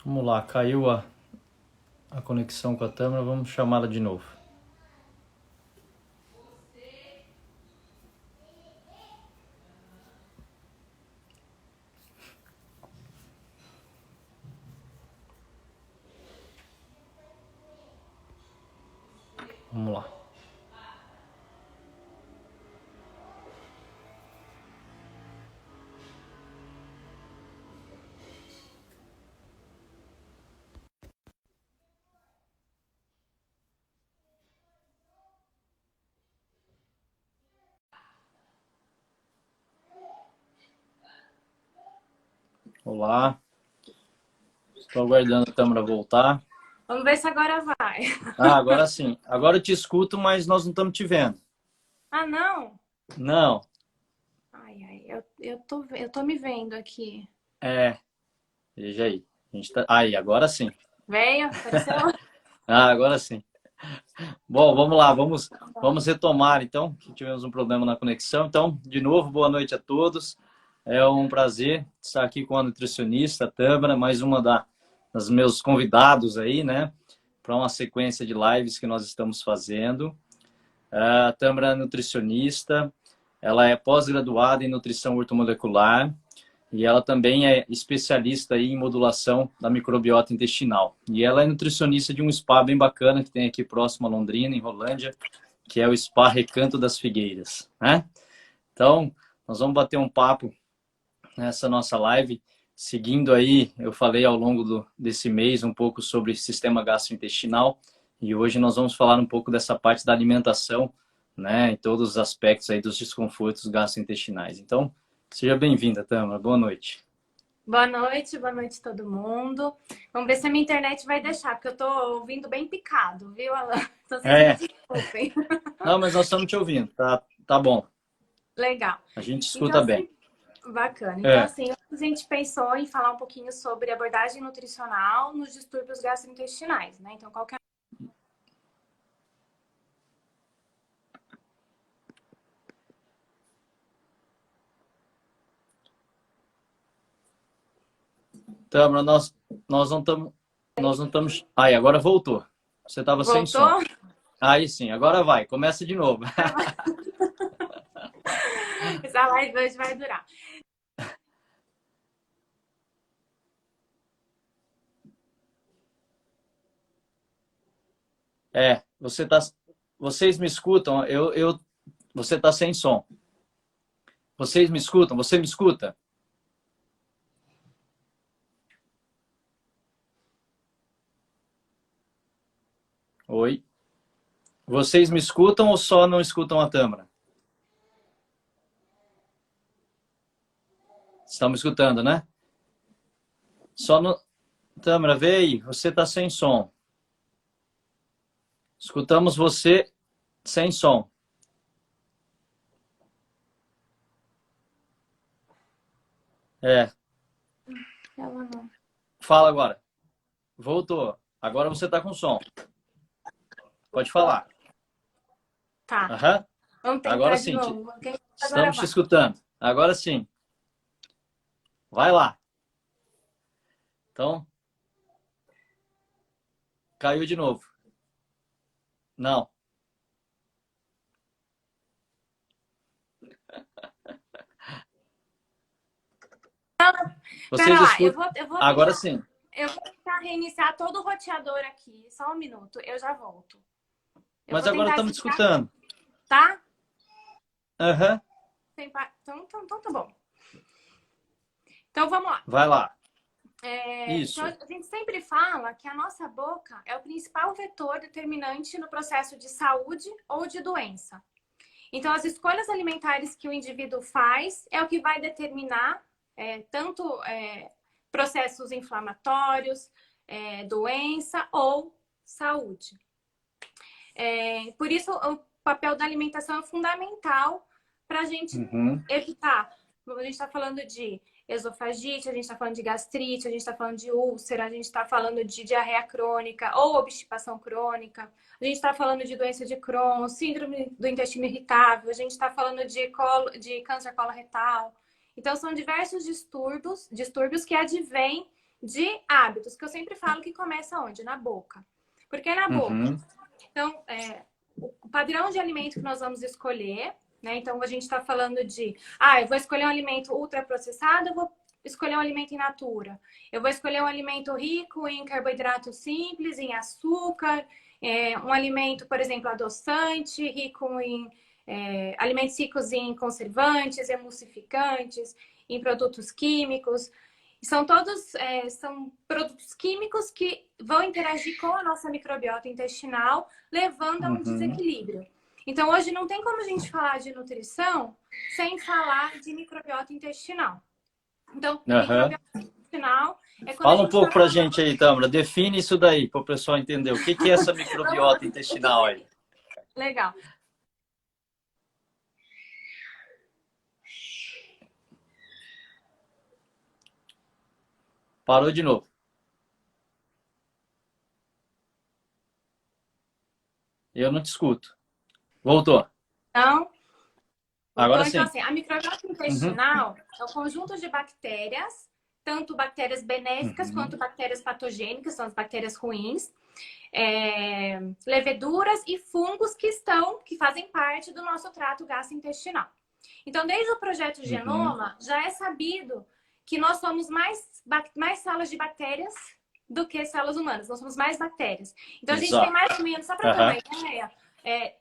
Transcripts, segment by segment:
Vamos lá, caiu a conexão com a Tâmara, vamos chamá-la de novo. Vamos lá. Olá, estou aguardando a Tâmara voltar. Vamos ver se agora vai. Agora sim. Agora eu te escuto, mas nós não estamos te vendo. Ah, não? Não, Ai, eu tô me vendo aqui. veja aí. Aí, agora sim. Veio? Apareceu? Agora sim. Bom, vamos lá, vamos retomar então, que tivemos um problema na conexão. Então, de novo, boa noite a todos. É um prazer estar aqui com a nutricionista a Tâmara, mais uma das meus convidados aí, né, para uma sequência de lives que nós estamos fazendo. A Tâmara é nutricionista, ela é pós-graduada em nutrição ortomolecular e ela também é especialista aí em modulação da microbiota intestinal. E ela é nutricionista de um spa bem bacana que tem aqui próximo a Londrina, em Rolândia, que é o Spa Recanto das Figueiras, né? Então, nós vamos bater um papo nessa nossa live, seguindo aí, eu falei ao longo desse mês um pouco sobre sistema gastrointestinal e hoje nós vamos falar um pouco dessa parte da alimentação, né, em todos os aspectos aí dos desconfortos gastrointestinais. Então, seja bem-vinda, Tâmara. Boa noite. Boa noite todo mundo. Vamos ver se a minha internet vai deixar, porque eu tô ouvindo bem picado, viu, Alan? Então vocês me É, desculpem. não, mas nós estamos te ouvindo, tá bom. Legal. A gente Então, escuta bem. assim, bacana. Então, É. assim, a gente pensou em falar um pouquinho sobre abordagem nutricional nos distúrbios gastrointestinais, né? Então, qual que é. Tâmara, nós não estamos. Aí, agora voltou. Você estava sem som. Voltou? Aí sim, agora vai, começa de novo. Essa live hoje vai durar. Vocês me escutam? Você tá sem som. Vocês me escutam? Você me escuta? Oi? Vocês me escutam ou só não escutam a Tâmara? Estão me escutando, né? Só no... Tâmara, vê aí, você tá sem som. Escutamos você sem som. É, Ela não. fala agora. Voltou. Agora você tá com som. Pode falar. Tá. Aham. Vamos Agora tentar de sim, novo. Agora estamos te vai. escutando. Agora sim. Vai lá. Então, caiu de novo. Não. Pera Vocês lá, escutam. Agora sim. eu vou tentar reiniciar todo o roteador aqui. Só um minuto, eu já volto. Eu Mas vou agora tentar estamos te desligar, escutando. tá? Aham. Então tá bom. Então vamos lá. Vai lá. Então Isso. a gente sempre fala que a nossa boca é o principal vetor determinante no processo de saúde ou de doença. Então as escolhas alimentares que o indivíduo faz é o que vai determinar tanto processos inflamatórios, doença ou saúde. Por isso, o papel da alimentação é fundamental para a gente Uhum. evitar. A gente está falando de esofagite, a gente está falando de gastrite, a gente está falando de úlcera, a gente está falando de diarreia crônica ou obstipação crônica, a gente está falando de doença de Crohn, síndrome do intestino irritável, a gente está falando de câncer coloretal. Então, são diversos distúrbios que advêm de hábitos, que eu sempre falo que começa onde? Na boca. Porque é na boca. Então, o padrão de alimento que nós vamos escolher, né? Então, a gente está falando de, eu vou escolher um alimento ultraprocessado, eu vou escolher um alimento in natura. Eu vou escolher um alimento rico em carboidrato simples, em açúcar, um alimento, por exemplo, adoçante, rico em alimentos ricos em conservantes, emulsificantes, em produtos químicos. São todos são produtos químicos que vão interagir com a nossa microbiota intestinal, levando a um desequilíbrio. Então, hoje não tem como a gente falar de nutrição sem falar de microbiota intestinal. Então, microbiota intestinal é quando Fala um pouco pra gente aí, Tâmara. Define isso daí para o pessoal entender. O que é essa microbiota intestinal aí? Legal. Parou de novo. Eu não te escuto. Voltou. Então, Agora sim. Então, assim, a microbiota intestinal é um conjunto de bactérias, tanto bactérias benéficas quanto bactérias patogênicas, são as bactérias ruins, leveduras e fungos que fazem parte do nosso trato gastrointestinal. Então, desde o projeto Genoma, já é sabido que nós somos mais células de bactérias do que células humanas. Nós somos mais bactérias. Então, a gente tem mais ou menos, só para ter uma ideia,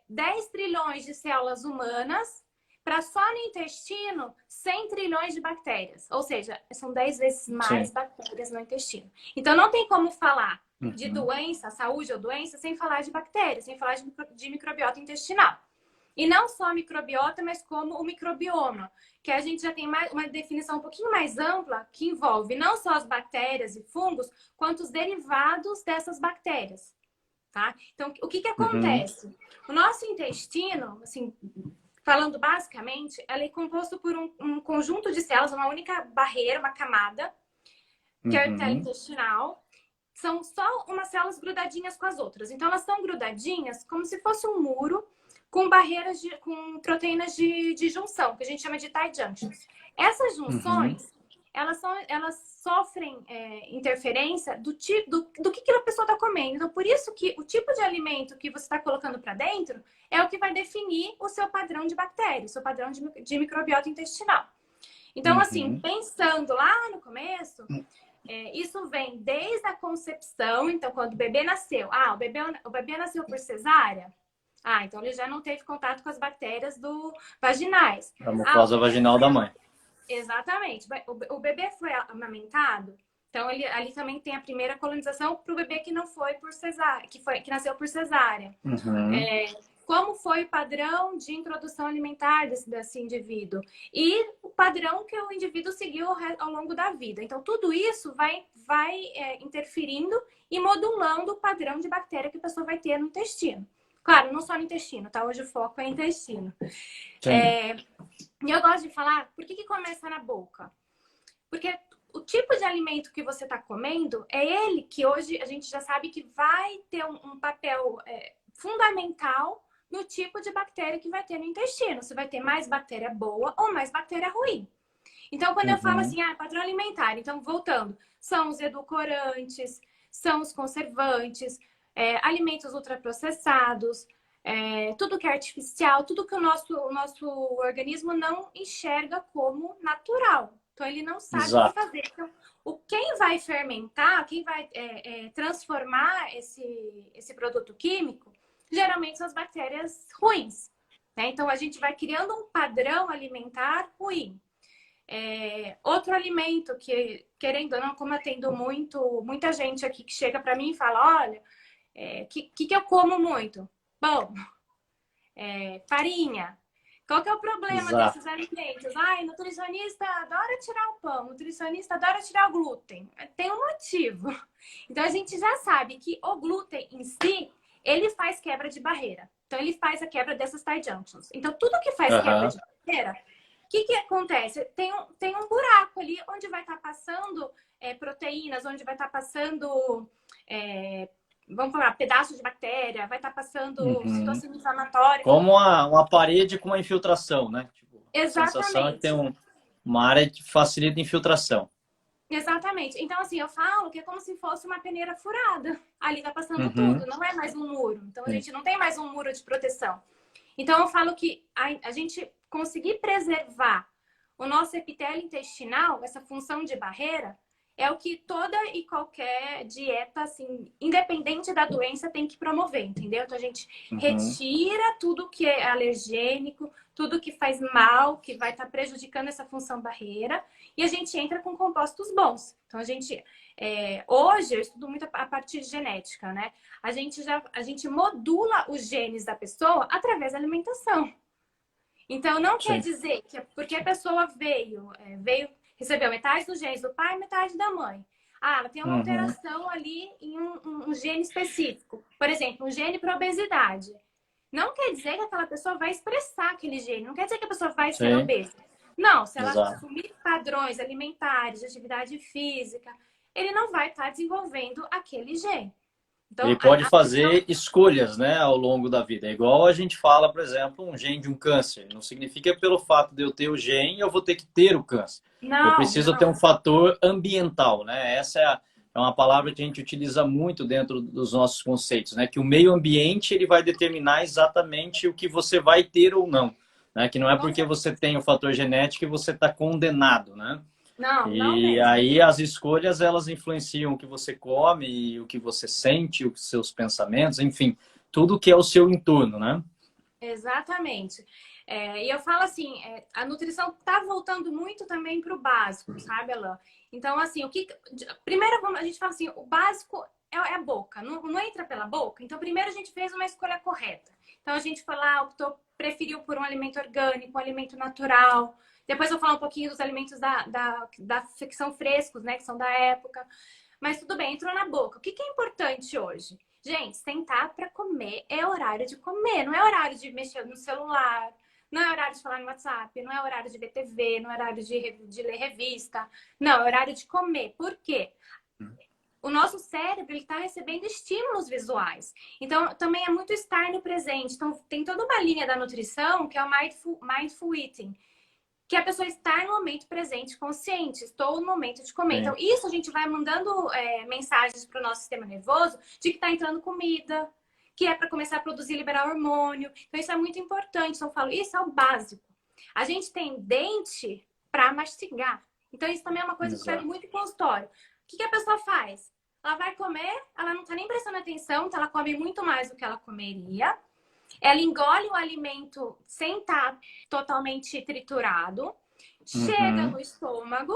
10 trilhões de células humanas para só no intestino 100 trilhões de bactérias. Ou seja, são 10 vezes mais bactérias no intestino. Então, não tem como falar de doença, saúde ou doença, sem falar de bactérias, sem falar de microbiota intestinal. E não só a microbiota, mas como o microbioma, que a gente já tem uma definição um pouquinho mais ampla, que envolve não só as bactérias e fungos, quanto os derivados dessas bactérias. Tá? Então, o que acontece? O nosso intestino, assim, falando basicamente, ela é composto por um conjunto de células, uma única barreira, uma camada, que é o epitélio intestinal. São só umas células grudadinhas com as outras. Então, elas estão grudadinhas como se fosse um muro com barreiras, com proteínas de junção, que a gente chama de tight junctions. Essas junções, elas sofrem interferência do que a pessoa está comendo. Então, por isso que o tipo de alimento que você está colocando para dentro é o que vai definir o seu padrão de bactérias, o seu padrão de microbiota intestinal. Então, assim, pensando lá no começo, isso vem desde a concepção. Então, quando o bebê nasceu, o bebê nasceu por cesárea, então ele já não teve contato com as bactérias vaginais. A mucosa vaginal da mãe. Exatamente. O bebê foi amamentado, então ali também tem a primeira colonização para o bebê que não foi por cesárea, que nasceu por cesárea. Como foi o padrão de introdução alimentar desse indivíduo e o padrão que o indivíduo seguiu ao longo da vida. Então, tudo isso vai interferindo e modulando o padrão de bactéria que a pessoa vai ter no intestino. Claro, não só no intestino, tá? Hoje o foco é intestino. E eu gosto de falar, por que começa na boca? Porque o tipo de alimento que você está comendo é ele que hoje a gente já sabe que vai ter um papel fundamental no tipo de bactéria que vai ter no intestino. Você vai ter mais bactéria boa ou mais bactéria ruim. Então, quando eu falo assim, padrão alimentar, então, voltando, são os edulcorantes, são os conservantes, alimentos ultraprocessados, tudo que é artificial, tudo que o nosso organismo não enxerga como natural. Então, ele não sabe o que fazer. Então, quem vai fermentar, quem vai transformar esse produto químico, geralmente são as bactérias ruins. Né? Então, a gente vai criando um padrão alimentar ruim. Outro alimento que, querendo ou não, como eu atendo muita gente aqui que chega para mim e fala, olha, que eu como muito? Bom, farinha. Qual que é o problema desses alimentos? Nutricionista adora tirar o pão, nutricionista adora tirar o glúten. Tem um motivo. Então, a gente já sabe que o glúten em si, ele faz quebra de barreira. Então, ele faz a quebra dessas tight junctions. Então, tudo que faz quebra de barreira, o que acontece? Tem um buraco ali onde vai estar passando proteínas, onde vai estar passando... vamos falar, pedaço de bactéria, vai estar passando citocina inflamatória. Como uma parede com uma infiltração, né? Tipo, exatamente. A sensação é que tem uma área que facilita a infiltração. Exatamente. Então, assim, eu falo que é como se fosse uma peneira furada. Ali tá passando Uhum. tudo, não é mais um muro. Então, a Sim. gente não tem mais um muro de proteção. Então, eu falo que a gente conseguir preservar o nosso epitélio intestinal, essa função de barreira, é o que toda e qualquer dieta, assim, independente da doença, tem que promover, entendeu? Então, a gente Uhum. retira tudo que é alergênico, tudo que faz mal, que vai estar prejudicando essa função barreira, e a gente entra com compostos bons. Então, hoje, eu estudo muito a partir de genética, né? A gente modula os genes da pessoa através da alimentação. Então, não quer Sim. dizer que porque a pessoa recebeu metade dos genes do pai e metade da mãe. Ah, ela tem uma Uhum. alteração ali em um gene específico. Por exemplo, um gene para obesidade. Não quer dizer que aquela pessoa vai expressar aquele gene. Não quer dizer que a pessoa vai ser Sim. obesa. Não, se ela Exato. assumir padrões alimentares, de atividade física, ele não vai estar desenvolvendo aquele gene. Ele Então, pode fazer escolhas, né, ao longo da vida. É igual a gente fala, por exemplo, um gene de um câncer. Não significa que pelo fato de eu ter o gene, eu vou ter que ter o câncer. Eu não, preciso ter um não. fator ambiental, né? É uma palavra que a gente utiliza muito dentro dos nossos conceitos, né? Que o meio ambiente ele vai determinar exatamente o que você vai ter ou não, né? Que não é porque você tem o fator genético que você está condenado, né? Não, não E mesmo. aí as escolhas elas influenciam o que você come, o que você sente, os seus pensamentos, enfim, tudo que é o seu entorno, né? Exatamente. E eu falo assim, a nutrição está voltando muito também para o básico, sabe, Alain? Então, assim, primeiro a gente fala assim, o básico é a boca, não entra pela boca. Então, primeiro a gente fez uma escolha correta. Então, a gente foi lá, preferiu por um alimento orgânico, um alimento natural. Depois eu vou falar um pouquinho dos alimentos que são frescos, né, que são da época. Mas tudo bem, entrou na boca. O que é importante hoje? Gente, sentar para comer é horário de comer, não é horário de mexer no celular, não é horário de falar no WhatsApp, não é horário de ver TV, não é horário de ler revista. Não, é horário de comer. Por quê? O nosso cérebro está recebendo estímulos visuais. Então, também é muito estar no presente. Então, tem toda uma linha da nutrição que é o mindful eating, que a pessoa está no momento presente, consciente, estou no momento de comer. Então, Sim, isso a gente vai mandando mensagens para o nosso sistema nervoso de que está entrando comida, que é para começar a produzir e liberar hormônio. Então, isso é muito importante. Então, eu falo, isso é o básico. A gente tem dente para mastigar. Então, isso também é uma coisa que eu pego exato. muito em consultório. O que a pessoa faz? Ela vai comer, ela não está nem prestando atenção, então ela come muito mais do que ela comeria. Ela engole o alimento sem estar totalmente triturado, chega Uhum. no estômago.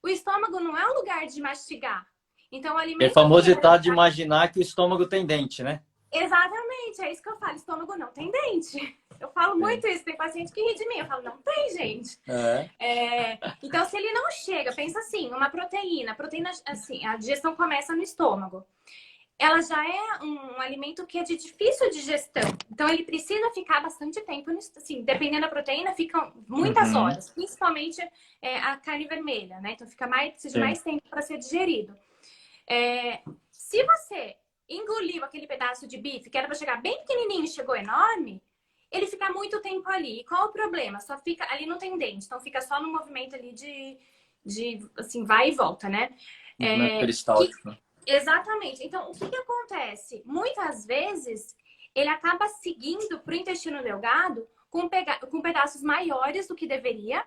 O estômago não é o lugar de mastigar. Então, o É alimento que famoso era ditado de imaginar que o estômago tem dente, né? exatamente, é isso que eu falo. Estômago não tem dente. Eu falo Sim. muito isso. Tem paciente que ri de mim. Eu falo, não tem, gente. É. Então, se ele não chega, pensa assim, uma proteína. Proteína, assim, a digestão começa no estômago. Ela já é um alimento que é de difícil digestão. Então, ele precisa ficar bastante tempo, assim, dependendo da proteína, ficam muitas Uhum. horas, principalmente a carne vermelha, né? Então, precisa de Sim. mais tempo para ser digerido. Se você engoliu aquele pedaço de bife que era para chegar bem pequenininho e chegou enorme, ele fica muito tempo ali. E qual o problema? Só fica ali, não tem dente, então fica só no movimento ali de assim, vai e volta, né? Movimento Que peristáltico, né? Exatamente. Então, o que acontece? Muitas vezes, ele acaba seguindo para o intestino delgado com pedaços maiores do que deveria.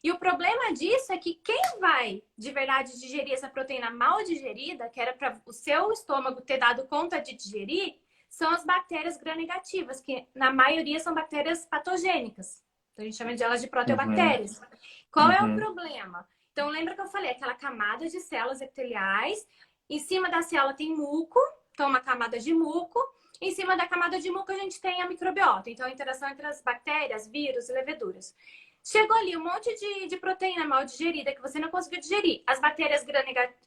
E o problema disso é que quem vai de verdade digerir essa proteína mal digerida, que era para o seu estômago ter dado conta de digerir, são as bactérias gram-negativas, que na maioria são bactérias patogênicas. Então, a gente chama de elas de Uhum. proteobactérias. Qual é o Uhum. problema? Então, lembra que eu falei, aquela camada de células epiteliais, em cima da célula tem muco, então uma camada de muco, em cima da camada de muco a gente tem a microbiota, então a interação entre as bactérias, vírus e leveduras. Chegou ali um monte de proteína mal digerida que você não conseguiu digerir. As bactérias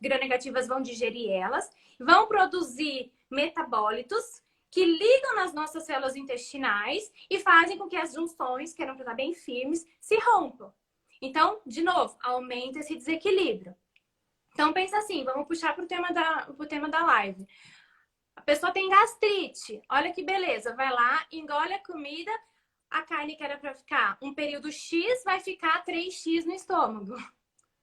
gram-negativas vão digerir elas, vão produzir metabólitos que ligam nas nossas células intestinais e fazem com que as junções, que eram para estar bem firmes, se rompam. Então, de novo, aumenta esse desequilíbrio. Então, pensa assim, vamos puxar para o tema da live. A pessoa tem gastrite, olha que beleza, vai lá, engole a comida, a carne que era para ficar um período X vai ficar 3x no estômago.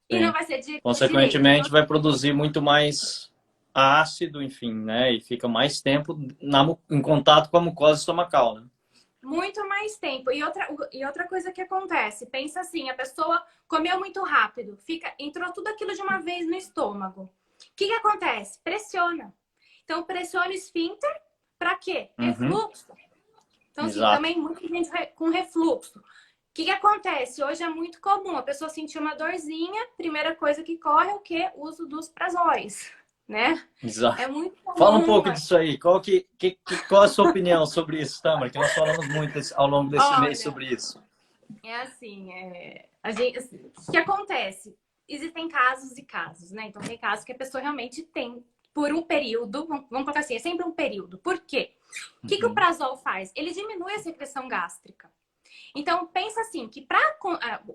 E não vai ser direito. Consequentemente, vai produzir muito mais ácido, enfim, né? E fica mais tempo em contato com a mucosa estomacal, né? Muito mais tempo. E outra coisa que acontece, pensa assim, a pessoa comeu muito rápido, entrou tudo aquilo de uma vez no estômago. O que acontece? Pressiona. Então, pressiona o esfíncter para quê? Refluxo. Então, assim, também muita gente com refluxo. O que acontece? Hoje é muito comum a pessoa sentir uma dorzinha, primeira coisa que corre é o quê? O uso dos prazóis, né? Exato. É muito comum. Fala um pouco disso aí. Qual a sua opinião sobre isso, Tamara? Que nós falamos muito ao longo desse mês sobre isso. É assim, o que acontece? Existem casos e casos, né? Então, tem casos que a pessoa realmente tem por um período, vamos colocar assim, é sempre um período. Por quê? O que o prazol faz? Ele diminui a secreção gástrica. Então, pensa assim, que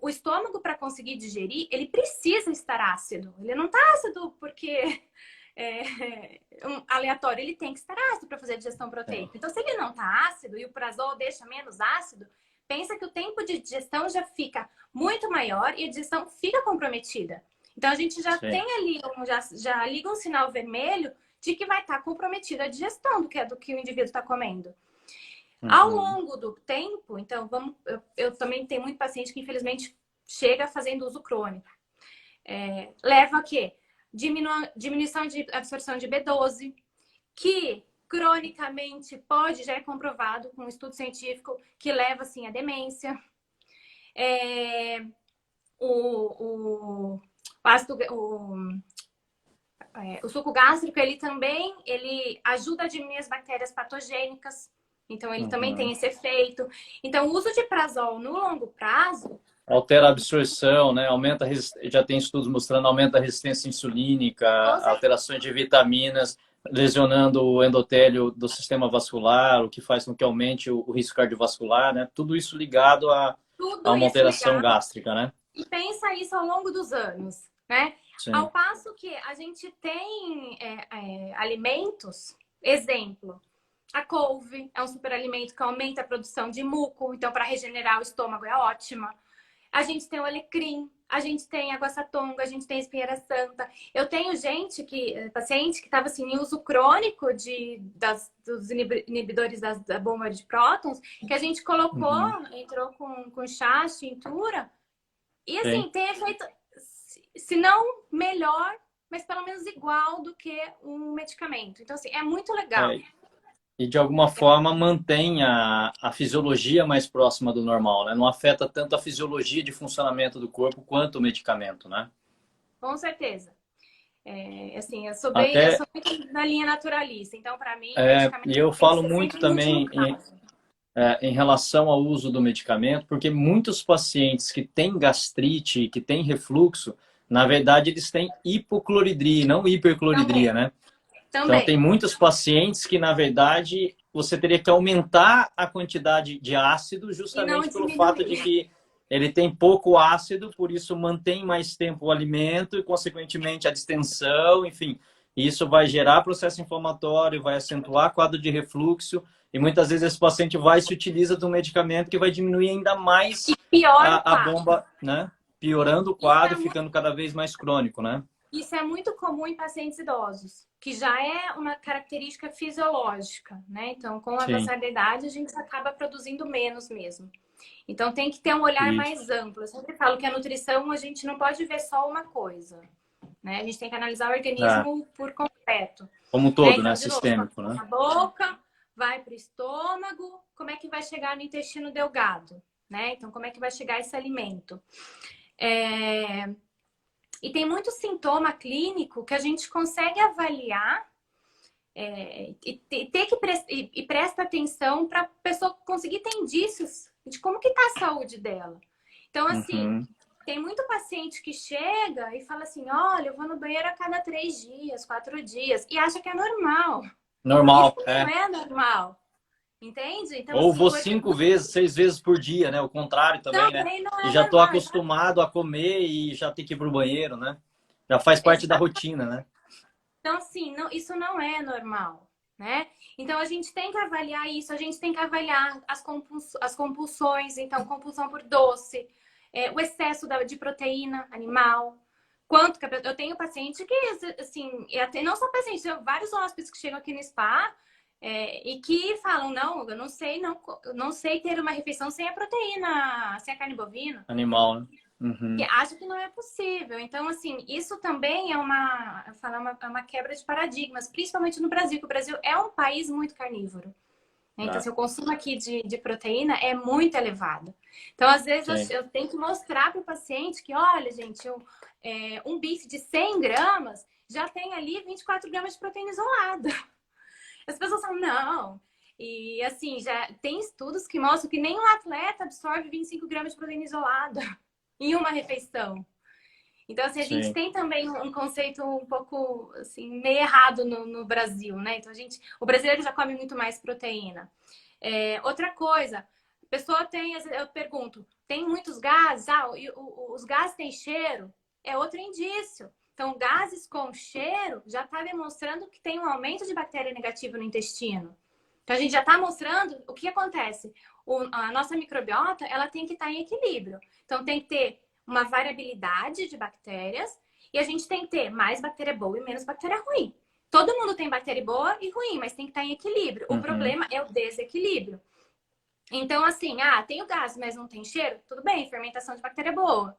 o estômago, para conseguir digerir, ele precisa estar ácido. Ele não está ácido porque aleatório, ele tem que estar ácido para fazer a digestão proteica. Então, se ele não está ácido e o prazol deixa menos ácido, pensa que o tempo de digestão já fica muito maior e a digestão fica comprometida. Então, a gente já tem ali, já liga um sinal vermelho de que vai estar comprometida a digestão do que o indivíduo está comendo. Ao longo do tempo, então, eu também tenho muito paciente que, infelizmente, chega fazendo uso crônico. Leva a quê? Diminuição de absorção de B12, que cronicamente já é comprovado com um estudo científico que leva, assim, à demência. O suco gástrico, ele também ajuda a diminuir as bactérias patogênicas. Então, ele também tem esse efeito. Então, o uso de prazol no longo prazo... Altera a absorção, né? Já tem estudos mostrando aumenta a resistência insulínica, alterações de vitaminas, lesionando o endotélio do sistema vascular, o que faz com que aumente o risco cardiovascular, né? Tudo isso ligado a uma alteração gástrica, né? E pensa isso ao longo dos anos, né? Sim. Ao passo que a gente tem alimentos, exemplo, a couve é um superalimento que aumenta a produção de muco, então para regenerar o estômago é ótima. A gente tem o alecrim, a gente tem a guaçatonga, a gente tem a espinheira santa. Eu tenho paciente que estava assim, em uso crônico dos inibidores da bomba de prótons, que a gente colocou, entrou com chá, tintura, e assim, tem efeito, se não melhor, mas pelo menos igual do que um medicamento. Então, assim, é muito legal. E de alguma forma mantém a fisiologia mais próxima do normal, né? Não afeta tanto a fisiologia de funcionamento do corpo quanto o medicamento, né? Com certeza. Assim, eu sou muito na linha naturalista, então para mim... E eu falo muito também em relação ao uso do medicamento, porque muitos pacientes que têm gastrite, que têm refluxo, na verdade eles têm hipocloridria, não hipercloridria, né? Então, tem muitos pacientes que, na verdade, você teria que aumentar a quantidade de ácido justamente pelo fato de que ele tem pouco ácido, por isso mantém mais tempo o alimento e, consequentemente, a distensão, enfim. Isso vai gerar processo inflamatório, vai acentuar quadro de refluxo e, muitas vezes, esse paciente se utiliza de um medicamento que vai diminuir ainda mais a bomba, né? Piorando o quadro, ficando cada vez mais crônico, né? Isso é muito comum em pacientes idosos, que já é uma característica fisiológica, né? Então, com a avançar da idade, a gente acaba produzindo menos mesmo. Então, tem que ter um olhar mais amplo. Eu sempre falo que a nutrição, a gente não pode ver só uma coisa, né? A gente tem que analisar o organismo por completo. Como um todo, então, né? Sistêmico, né? A boca, vai para o estômago, como é que vai chegar no intestino delgado, né? Então, como é que vai chegar esse alimento? E tem muito sintoma clínico que a gente consegue avaliar e presta atenção para a pessoa conseguir ter indícios de como que está a saúde dela. Então, assim, tem muito paciente que chega e fala assim, olha, eu vou no banheiro a cada 3 dias, 4 dias, e acha que é normal. Normal, Isso não é normal. Entende? Então, ou assim, vou 5 vezes, 6 vezes por dia, né? O contrário também, né? E já estou acostumado a comer e já ter que ir pro banheiro, né? Já faz parte da rotina, né? Então, assim, isso não é normal, né? Então, a gente tem que avaliar isso, a gente tem que avaliar as compulsões, então, compulsão por doce, o excesso de proteína animal, quanto que eu tenho paciente que, assim, e até não só paciente, eu tenho vários hóspedes que chegam aqui no spa e que falam, não, eu não sei ter uma refeição sem a proteína, sem a carne bovina. Animal, né? Que Uhum. acho que não é possível. Então, assim, isso também é uma quebra de paradigmas, principalmente no Brasil, que o Brasil é um país muito carnívoro. Né? Então, Ah, assim, o consumo aqui de proteína é muito elevado. Então, às vezes, sim. eu tenho que mostrar para o paciente que, olha, gente, um bife de 100 gramas já tem ali 24 gramas de proteína isolada. As pessoas falam, não. E, assim, já tem estudos que mostram que nem um atleta absorve 25 gramas de proteína isolada em uma refeição. Então, assim, a gente Sim. tem também um conceito um pouco, assim, meio errado no Brasil, né? Então, o brasileiro já come muito mais proteína. Outra coisa, a pessoa tem, eu pergunto, tem muitos gases? Os gases têm cheiro? É outro indício. Então, gases com cheiro já está demonstrando que tem um aumento de bactéria negativa no intestino. Então, a gente já está mostrando o que acontece. A nossa microbiota, ela tem que estar em equilíbrio. Então, tem que ter uma variabilidade de bactérias e a gente tem que ter mais bactéria boa e menos bactéria ruim. Todo mundo tem bactéria boa e ruim, mas tem que estar em equilíbrio. O Uhum. problema é o desequilíbrio. Então, assim, tem o gás, mas não tem cheiro? Tudo bem, fermentação de bactéria boa.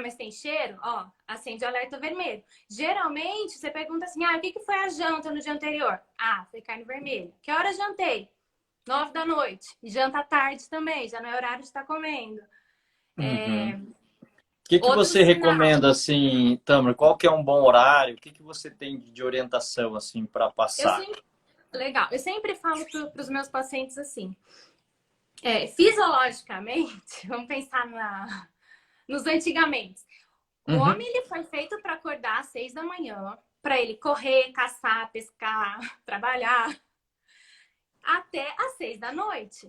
Mas tem cheiro? Ó, acende o alerta vermelho. Geralmente, você pergunta assim, o que foi a janta no dia anterior? Foi carne vermelha. Que hora jantei? 9 da noite. Janta à tarde também, já não é horário de estar comendo. Uhum. O que Outro você sinal. recomenda, assim, Tamara? Qual que é um bom horário? O que você tem de orientação, assim, para Eu passar? sempre, legal, eu sempre falo para os meus pacientes assim, fisiologicamente, vamos pensar nos antigamente. O Uhum. homem ele foi feito para acordar às 6 da manhã, para ele correr, caçar, pescar, trabalhar, até às 6 da noite.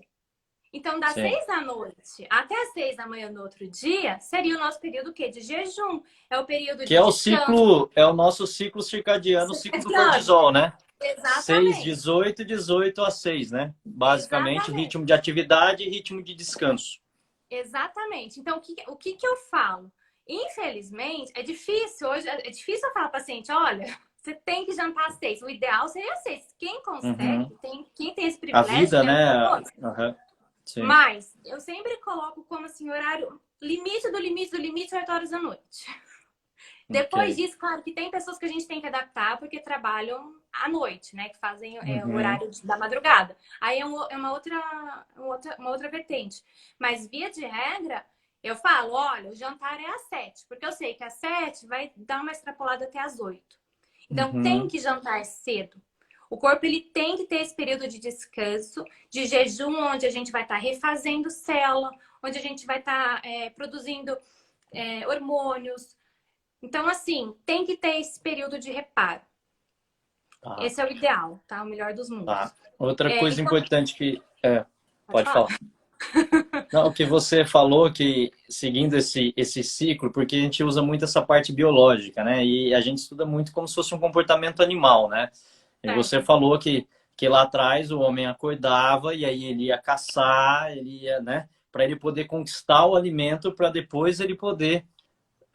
Então, das Sim. 6 da noite até às 6 da manhã no outro dia, seria o nosso período o quê? De jejum. É o período Que de é o descanso. ciclo, é o nosso ciclo circadiano, o ciclo do Circadiano. cortisol, né? 6, Exatamente. 18, 18 a 6, né? Basicamente, Exatamente. ritmo de atividade e ritmo de descanso. Exatamente. Então, o que eu falo? Infelizmente, é difícil hoje, é difícil eu falar para o paciente, olha, você tem que jantar às 6. O ideal seria às 6. Quem Uhum. consegue, quem tem esse A privilégio vida, é né? outra coisa. Uhum. Sim. Mas eu sempre coloco como assim, horário limite do limite do limite, 8 horas da noite. Depois Ok. disso, claro que tem pessoas que a gente tem que adaptar porque trabalham à noite, né? Que fazem o Uhum. horário da madrugada. Aí é uma outra vertente. Mas, via de regra, eu falo, olha, o jantar é às 7, porque eu sei que às 7 vai dar uma extrapolada até às 8. Então, tem Uhum. que jantar cedo. O corpo ele tem que ter esse período de descanso, de jejum, onde a gente vai estar refazendo célula, onde a gente vai estar produzindo hormônios, então, assim, tem que ter esse período de reparo. Tá, Esse é o ideal, tá? O melhor dos tá. mundos. Outra coisa Então, importante que... pode pode falar. falar. Não, o que você falou que seguindo esse ciclo, porque a gente usa muito essa parte biológica, né? E a gente estuda muito como se fosse um comportamento animal, né? E você Certo. falou que lá atrás o homem acordava e aí ele ia caçar, ele ia, né? Para ele poder conquistar o alimento para depois ele poder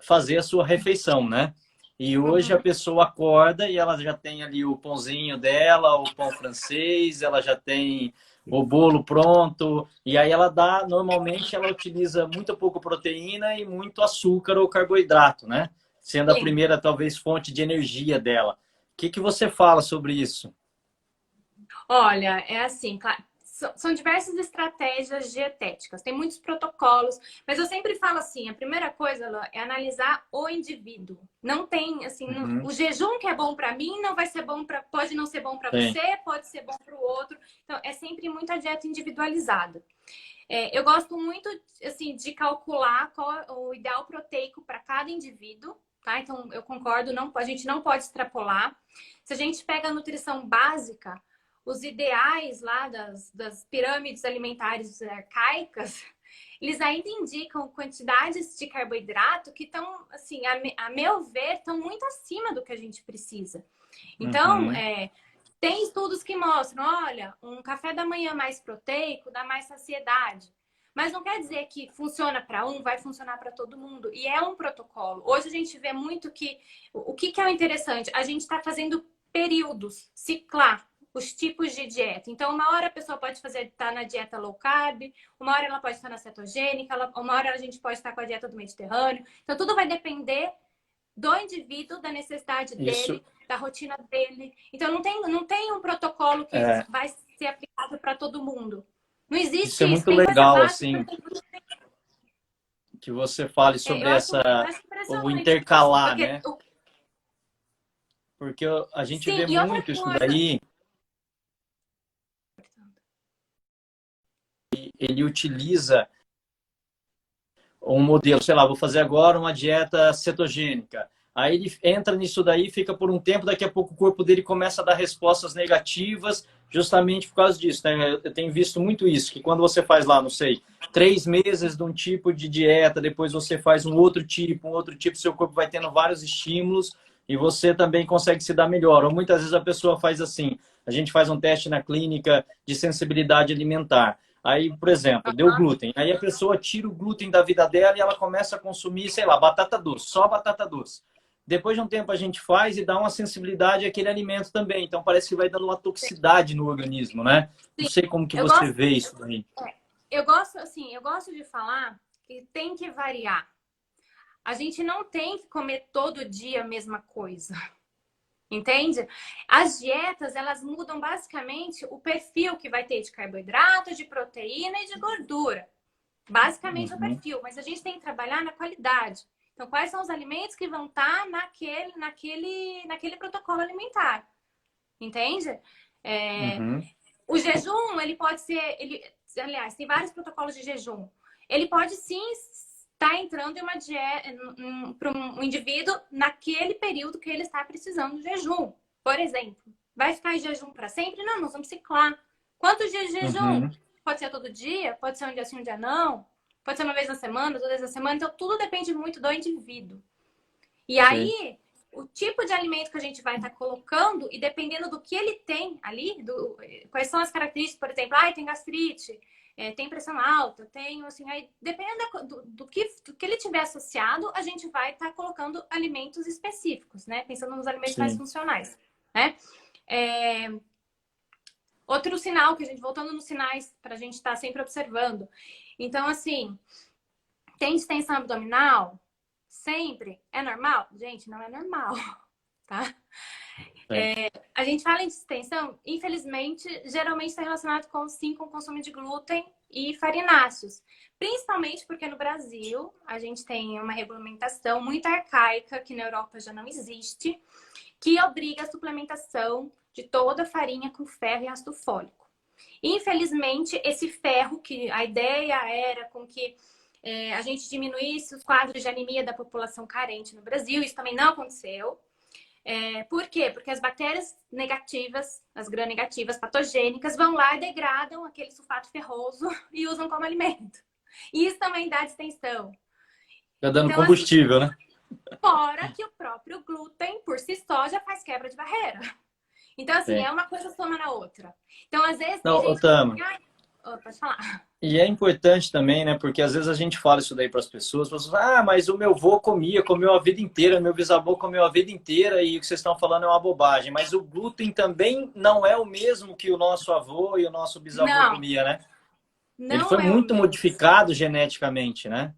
fazer a sua refeição, né? E hoje a Uhum. pessoa acorda e ela já tem ali o pãozinho dela, o pão francês, ela já tem o bolo pronto, e aí ela dá, normalmente ela utiliza muito pouco proteína e muito açúcar ou carboidrato, né? Sendo a Sim. primeira, talvez, fonte de energia dela. O que você fala sobre isso? Olha, é assim, são diversas estratégias dietéticas, tem muitos protocolos, mas eu sempre falo assim, a primeira coisa, Lô, é analisar o indivíduo. Não tem, assim, Uhum. o jejum que é bom para mim não vai ser bom pode não ser bom para Sim. você, pode ser bom para o outro. Então, é sempre muita dieta individualizada. Eu gosto muito, assim, de calcular qual é o ideal proteico para cada indivíduo, tá? Então, eu concordo, a gente não pode extrapolar. Se a gente pega a nutrição básica, os ideais lá das pirâmides alimentares arcaicas, eles ainda indicam quantidades de carboidrato que estão, assim, a meu ver, estão muito acima do que a gente precisa. Então, Uhum. tem estudos que mostram, olha, um café da manhã mais proteico dá mais saciedade. Mas não quer dizer que funciona para um, vai funcionar para todo mundo. E é um protocolo. Hoje a gente vê muito que... O que é o interessante? A gente está fazendo períodos, ciclar os tipos de dieta. Então, uma hora a pessoa pode estar na dieta low carb, uma hora ela pode estar na cetogênica, uma hora a gente pode estar com a dieta do Mediterrâneo. Então, tudo vai depender do indivíduo, da necessidade dele, da rotina dele. Então, não tem um protocolo que vai ser aplicado para todo mundo. Não existe isso. É muito tem legal, coisa assim, básica, que você fale sobre eu acho o impressionante isso, intercalar, porque né? Porque a gente sim, vê e outra muito isso coisa. daí. Ele utiliza um modelo, sei lá, vou fazer agora uma dieta cetogênica. Aí ele entra nisso daí, fica por um tempo, daqui a pouco o corpo dele começa a dar respostas negativas, justamente por causa disso, né? Eu tenho visto muito isso, que quando você faz lá, não sei, 3 meses de um tipo de dieta, depois você faz um outro tipo, seu corpo vai tendo vários estímulos e você também consegue se dar melhor. Ou muitas vezes a pessoa faz assim, a gente faz um teste na clínica de sensibilidade alimentar. Aí, por exemplo, deu glúten. Aí a pessoa tira o glúten da vida dela e ela começa a consumir, sei lá, batata doce, só batata doce. Depois de um tempo a gente faz e dá uma sensibilidade àquele alimento também. Então parece que vai dando uma toxicidade no organismo, né? Não Sim, sei como que eu você gosto, vê isso aí. eu gosto, assim, eu gosto de falar que tem que variar. A gente não tem que comer todo dia a mesma coisa. Entende? As dietas, elas mudam basicamente o perfil que vai ter de carboidrato, de proteína e de gordura. Basicamente o perfil, mas a gente tem que trabalhar na qualidade. Então, quais são os alimentos que vão estar naquele protocolo alimentar? Entende? Uhum. O jejum, ele pode ser... aliás, tem vários protocolos de jejum. Ele pode sim estar entrando em uma dieta para um indivíduo naquele período que ele está precisando de jejum. Por exemplo, vai ficar em jejum para sempre? Não, nós vamos ciclar. Quantos dias de jejum? Uhum. Pode ser todo dia, pode ser um dia sim, um dia não. Pode ser uma vez na semana, 2 vezes na semana. Então, tudo depende muito do indivíduo. E Sei. aí, o tipo de alimento que a gente vai estar colocando e dependendo do que ele tem ali, quais são as características, por exemplo, tem gastrite, tem pressão alta, tem assim, aí, dependendo do que ele tiver associado, a gente vai estar colocando alimentos específicos, né? Pensando nos alimentos mais Sim. funcionais, né? Outro sinal que a gente, voltando nos sinais, para a gente estar sempre observando. Então, assim, tem distensão abdominal? Sempre? É normal? Gente, não é normal, tá? A gente fala em distensão, infelizmente, geralmente está relacionado com o consumo de glúten e farináceos. Principalmente porque no Brasil a gente tem uma regulamentação muito arcaica, que na Europa já não existe, que obriga a suplementação de toda a farinha com ferro e ácido fólico. Infelizmente, esse ferro, que a ideia era com que a gente diminuísse os quadros de anemia da população carente no Brasil, isso também não aconteceu. Por quê? Porque as bactérias negativas, as gram-negativas patogênicas, vão lá e degradam aquele sulfato ferroso e usam como alimento. E isso também dá distensão. Tá dando Então, assim, combustível, né? fora que o próprio glúten, por si só, já faz quebra de barreira. Então, assim, Sim. é uma coisa soma na outra. Então, às vezes, tem Não, gente que Otama, fala assim, pode falar. e é importante também, né? Porque às vezes a gente fala isso daí para as pessoas falam, mas o meu avô comeu a vida inteira, meu bisavô comeu a vida inteira e o que vocês estão falando é uma bobagem. Mas o glúten também não é o mesmo que o nosso avô e o nosso bisavô Não, comia, né? Ele foi não é o muito mesmo. modificado geneticamente, né?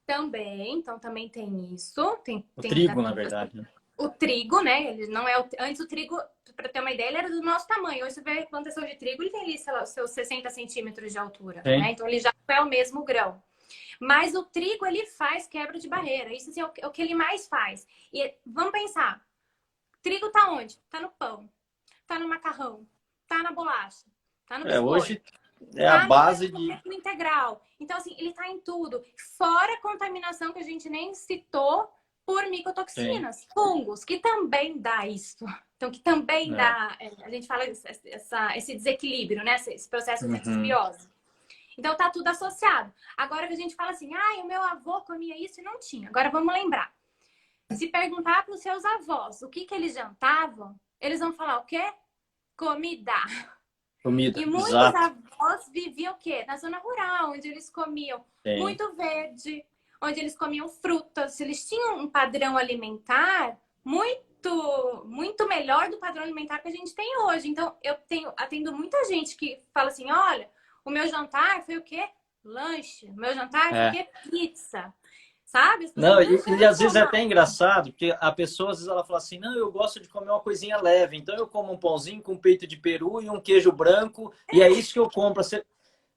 Também, então também tem isso. O Tem trigo, na verdade, né? o trigo, né? Ele não é antes o trigo, para ter uma ideia, ele era do nosso tamanho. Hoje você vê a plantação de trigo, ele tem ali, sei lá, os seus 60 centímetros de altura, né? Sim. Então ele já é o mesmo grão. Mas o trigo, ele faz quebra de barreira. Isso assim, é o que ele mais faz. E vamos pensar. Trigo tá onde? Tá no pão, tá no macarrão, tá na bolacha, tá no biscoito. Hoje é a Tá base no de. no integral. Então, assim, ele tá em tudo. Fora a contaminação que a gente nem citou por Sim. micotoxinas, fungos, que também dá isso. Então, que também É. dá, a gente fala esse desequilíbrio, né? Esse processo de Uhum. desbiose. Então, tá tudo associado. Agora que a gente fala assim, o meu avô comia isso e não tinha. Agora, vamos lembrar. Se perguntar para os seus avós o que eles jantavam, eles vão falar o quê? Comida. Comida, E muitos exato. avós viviam o quê? Na zona rural, onde eles comiam Tem. muito verde, onde eles comiam frutas. Eles tinham um padrão alimentar muito melhor do padrão alimentar que a gente tem hoje. Então, atendo muita gente que fala assim: olha, o meu jantar foi o quê? Lanche. O meu jantar foi o É. quê? Pizza. Sabe? As pessoas Não, não e às vezes é como. até engraçado, porque a pessoa, às vezes, ela fala assim, não, eu gosto de comer uma coisinha leve, então eu como um pãozinho com peito de peru e um queijo branco, e é isso que eu compro.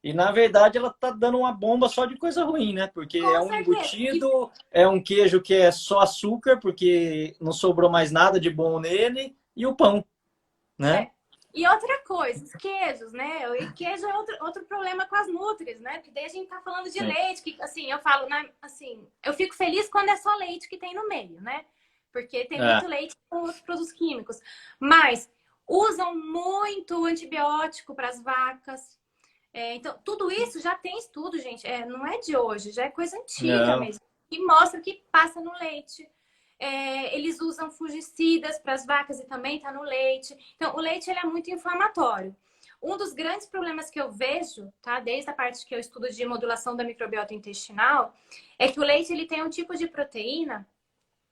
E, na verdade, ela tá dando uma bomba só de coisa ruim, né? Porque é Com um certeza. embutido, é um queijo que é só açúcar, porque não sobrou mais nada de bom nele, e o pão, né? É. E outra coisa, os queijos, né? E queijo é outro problema com as nutris, né? Porque daí a gente tá falando de Sim. leite, que assim, eu falo, né? Assim, eu fico feliz quando é só leite que tem no meio, né? Porque tem É, muito leite com outros produtos químicos. Mas usam muito antibiótico para as vacas. Então, tudo isso já tem estudo, gente. Não é de hoje, já é coisa antiga não, mesmo. E mostra que passa no leite. Eles usam fungicidas para as vacas e também está no leite. Então, o leite ele é muito inflamatório. Um dos grandes problemas que eu vejo, tá, desde a parte que eu estudo de modulação da microbiota intestinal, é que o leite ele tem um tipo de proteína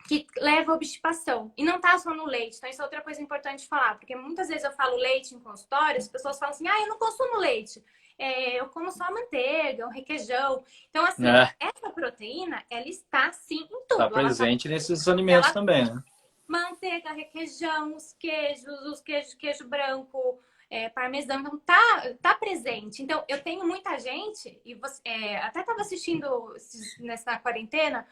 que leva à obstipação. E não tá só no leite. Então, isso é outra coisa importante de falar. Porque muitas vezes eu falo leite em consultório, as pessoas falam assim, eu não consumo leite. Eu como só manteiga, um requeijão. Então, assim, é, essa proteína, ela está, sim, em tá tudo. Ela tá presente nesses alimentos ela também, né? manteiga, requeijão, os queijos, queijo branco, parmesão, então tá presente. Então, eu tenho muita gente, e você, até estava assistindo nessa quarentena,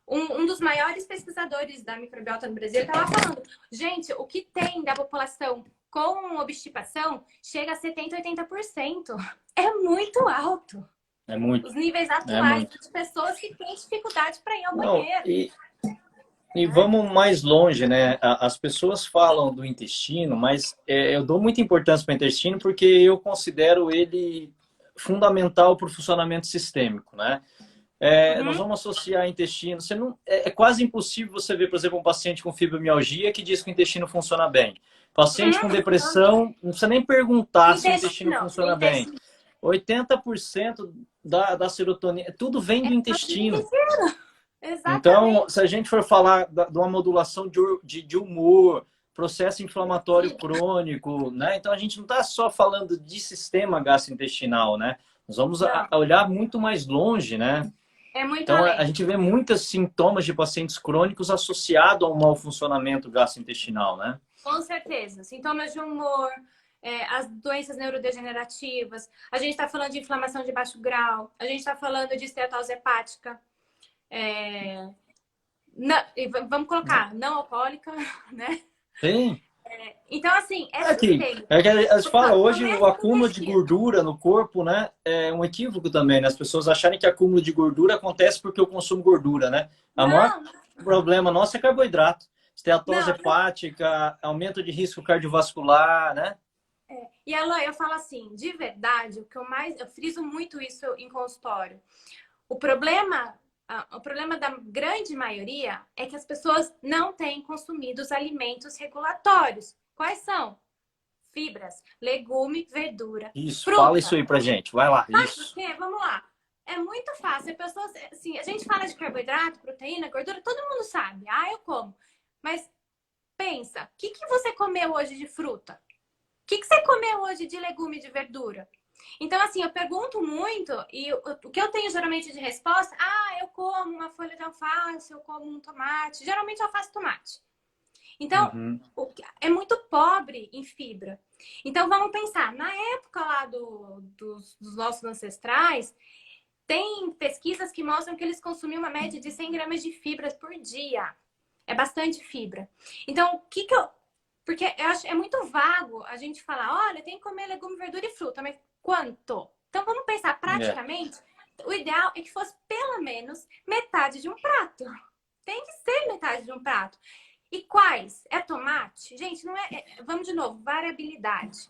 um dos maiores pesquisadores da microbiota no Brasil estava falando, gente, o que tem da população com obstipação chega a 70, 80%. É muito alto. É muito, Os níveis é atuais muito. de pessoas que têm dificuldade para ir ao Não, banheiro, e né? vamos mais longe, né? As pessoas falam do intestino, mas eu dou muita importância para o intestino porque eu considero ele fundamental para o funcionamento sistêmico, né? Nós Uhum. vamos associar intestino. Você não, é quase impossível você ver, por exemplo, um paciente com fibromialgia que diz que o intestino funciona bem. Paciente com Uhum. depressão, não precisa nem perguntar se o intestino Intestino, funciona bem. 80% da serotonina, tudo vem do intestino. Então, exatamente. se a gente for falar de uma modulação de humor, processo inflamatório crônico, né? Então, a gente não está só falando de sistema gastrointestinal, né? Nós vamos Não, olhar muito mais longe, né? é muito Então, a além. gente vê muitos sintomas de pacientes crônicos associados ao mau funcionamento gastrointestinal, né? Com certeza. Sintomas de humor, as doenças neurodegenerativas. A gente está falando de inflamação de baixo grau. A gente está falando de esteatose hepática. Vamos colocar não alcoólica, né? Sim. Então, assim, é Aqui, sistêmico. é que a gente fala hoje o Começa no acúmulo de intestino. gordura no corpo, né? É um equívoco também, né? As pessoas acharem que acúmulo de gordura acontece porque eu consumo gordura, né? A maior Não, problema nosso é carboidrato. Esteatose não. hepática, aumento de risco cardiovascular, né? E Alain, eu falo assim, de verdade, eu friso muito isso em consultório. O problema, o problema da grande maioria é que as pessoas não têm consumido os alimentos regulatórios. Quais são? Fibras, legume, verdura, Isso, fala isso fruta. aí pra gente. Vai lá, Sabe por isso. quê? Vamos lá. É muito fácil. A pessoa, assim, a gente fala de carboidrato, proteína, gordura, todo mundo sabe. Eu como. Mas pensa, o que você comeu hoje de fruta? O que você comeu hoje de legume e de verdura? Então, assim, eu pergunto muito e o que eu tenho geralmente de resposta, eu como uma folha de alface, eu como um tomate, geralmente alface e tomate. Então, Uhum. é muito pobre em fibra. Então, vamos pensar, na época lá dos nossos ancestrais, tem pesquisas que mostram que eles consumiam uma média de 100 gramas de fibras por dia. É bastante fibra. Então, o que eu... Porque eu acho é muito vago a gente falar, olha, tem que comer legume, verdura e fruta, mas quanto? Então, vamos pensar É. praticamente, o ideal é que fosse pelo menos metade de um prato. Tem que ser metade de um prato. E quais? É tomate? Gente, não vamos de novo, variabilidade.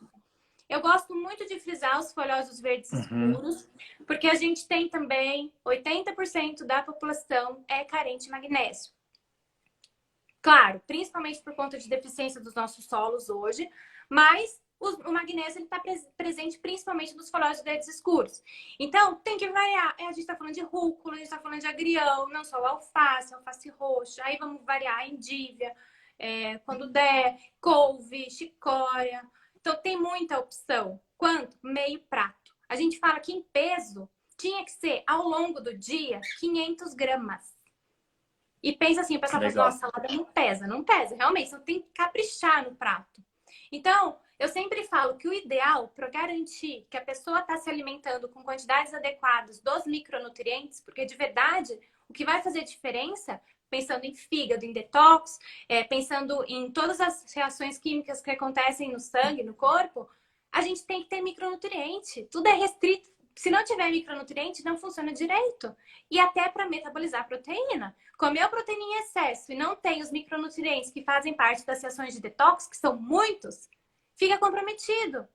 Eu gosto muito de frisar os folhosos verdes Uhum. escuros, porque a gente tem também 80% da população é carente de magnésio. Claro, principalmente por conta de deficiência dos nossos solos hoje, mas o magnésio está presente principalmente nos folhosos verdes escuros. Então, tem que variar. A gente está falando de rúcula, a gente está falando de agrião, não só o alface, alface roxa. Aí vamos variar a endívia, quando der, couve, chicória. Então, tem muita opção. Quanto? Meio prato. A gente fala que em peso tinha que ser, ao longo do dia, 500 gramas. E pensa assim, o pessoal fala, nossa, salada não pesa. Não pesa, realmente. Você tem que caprichar no prato. Então, eu sempre falo que o ideal para garantir que a pessoa está se alimentando com quantidades adequadas dos micronutrientes, porque de verdade, o que vai fazer diferença, pensando em fígado, em detox, pensando em todas as reações químicas que acontecem no sangue, no corpo, a gente tem que ter micronutriente. Tudo é restrito. Se não tiver micronutriente, não funciona direito. E até para metabolizar proteína. Comer proteína em excesso e não tem os micronutrientes que fazem parte das reações de detox, que são muitos, fica comprometido.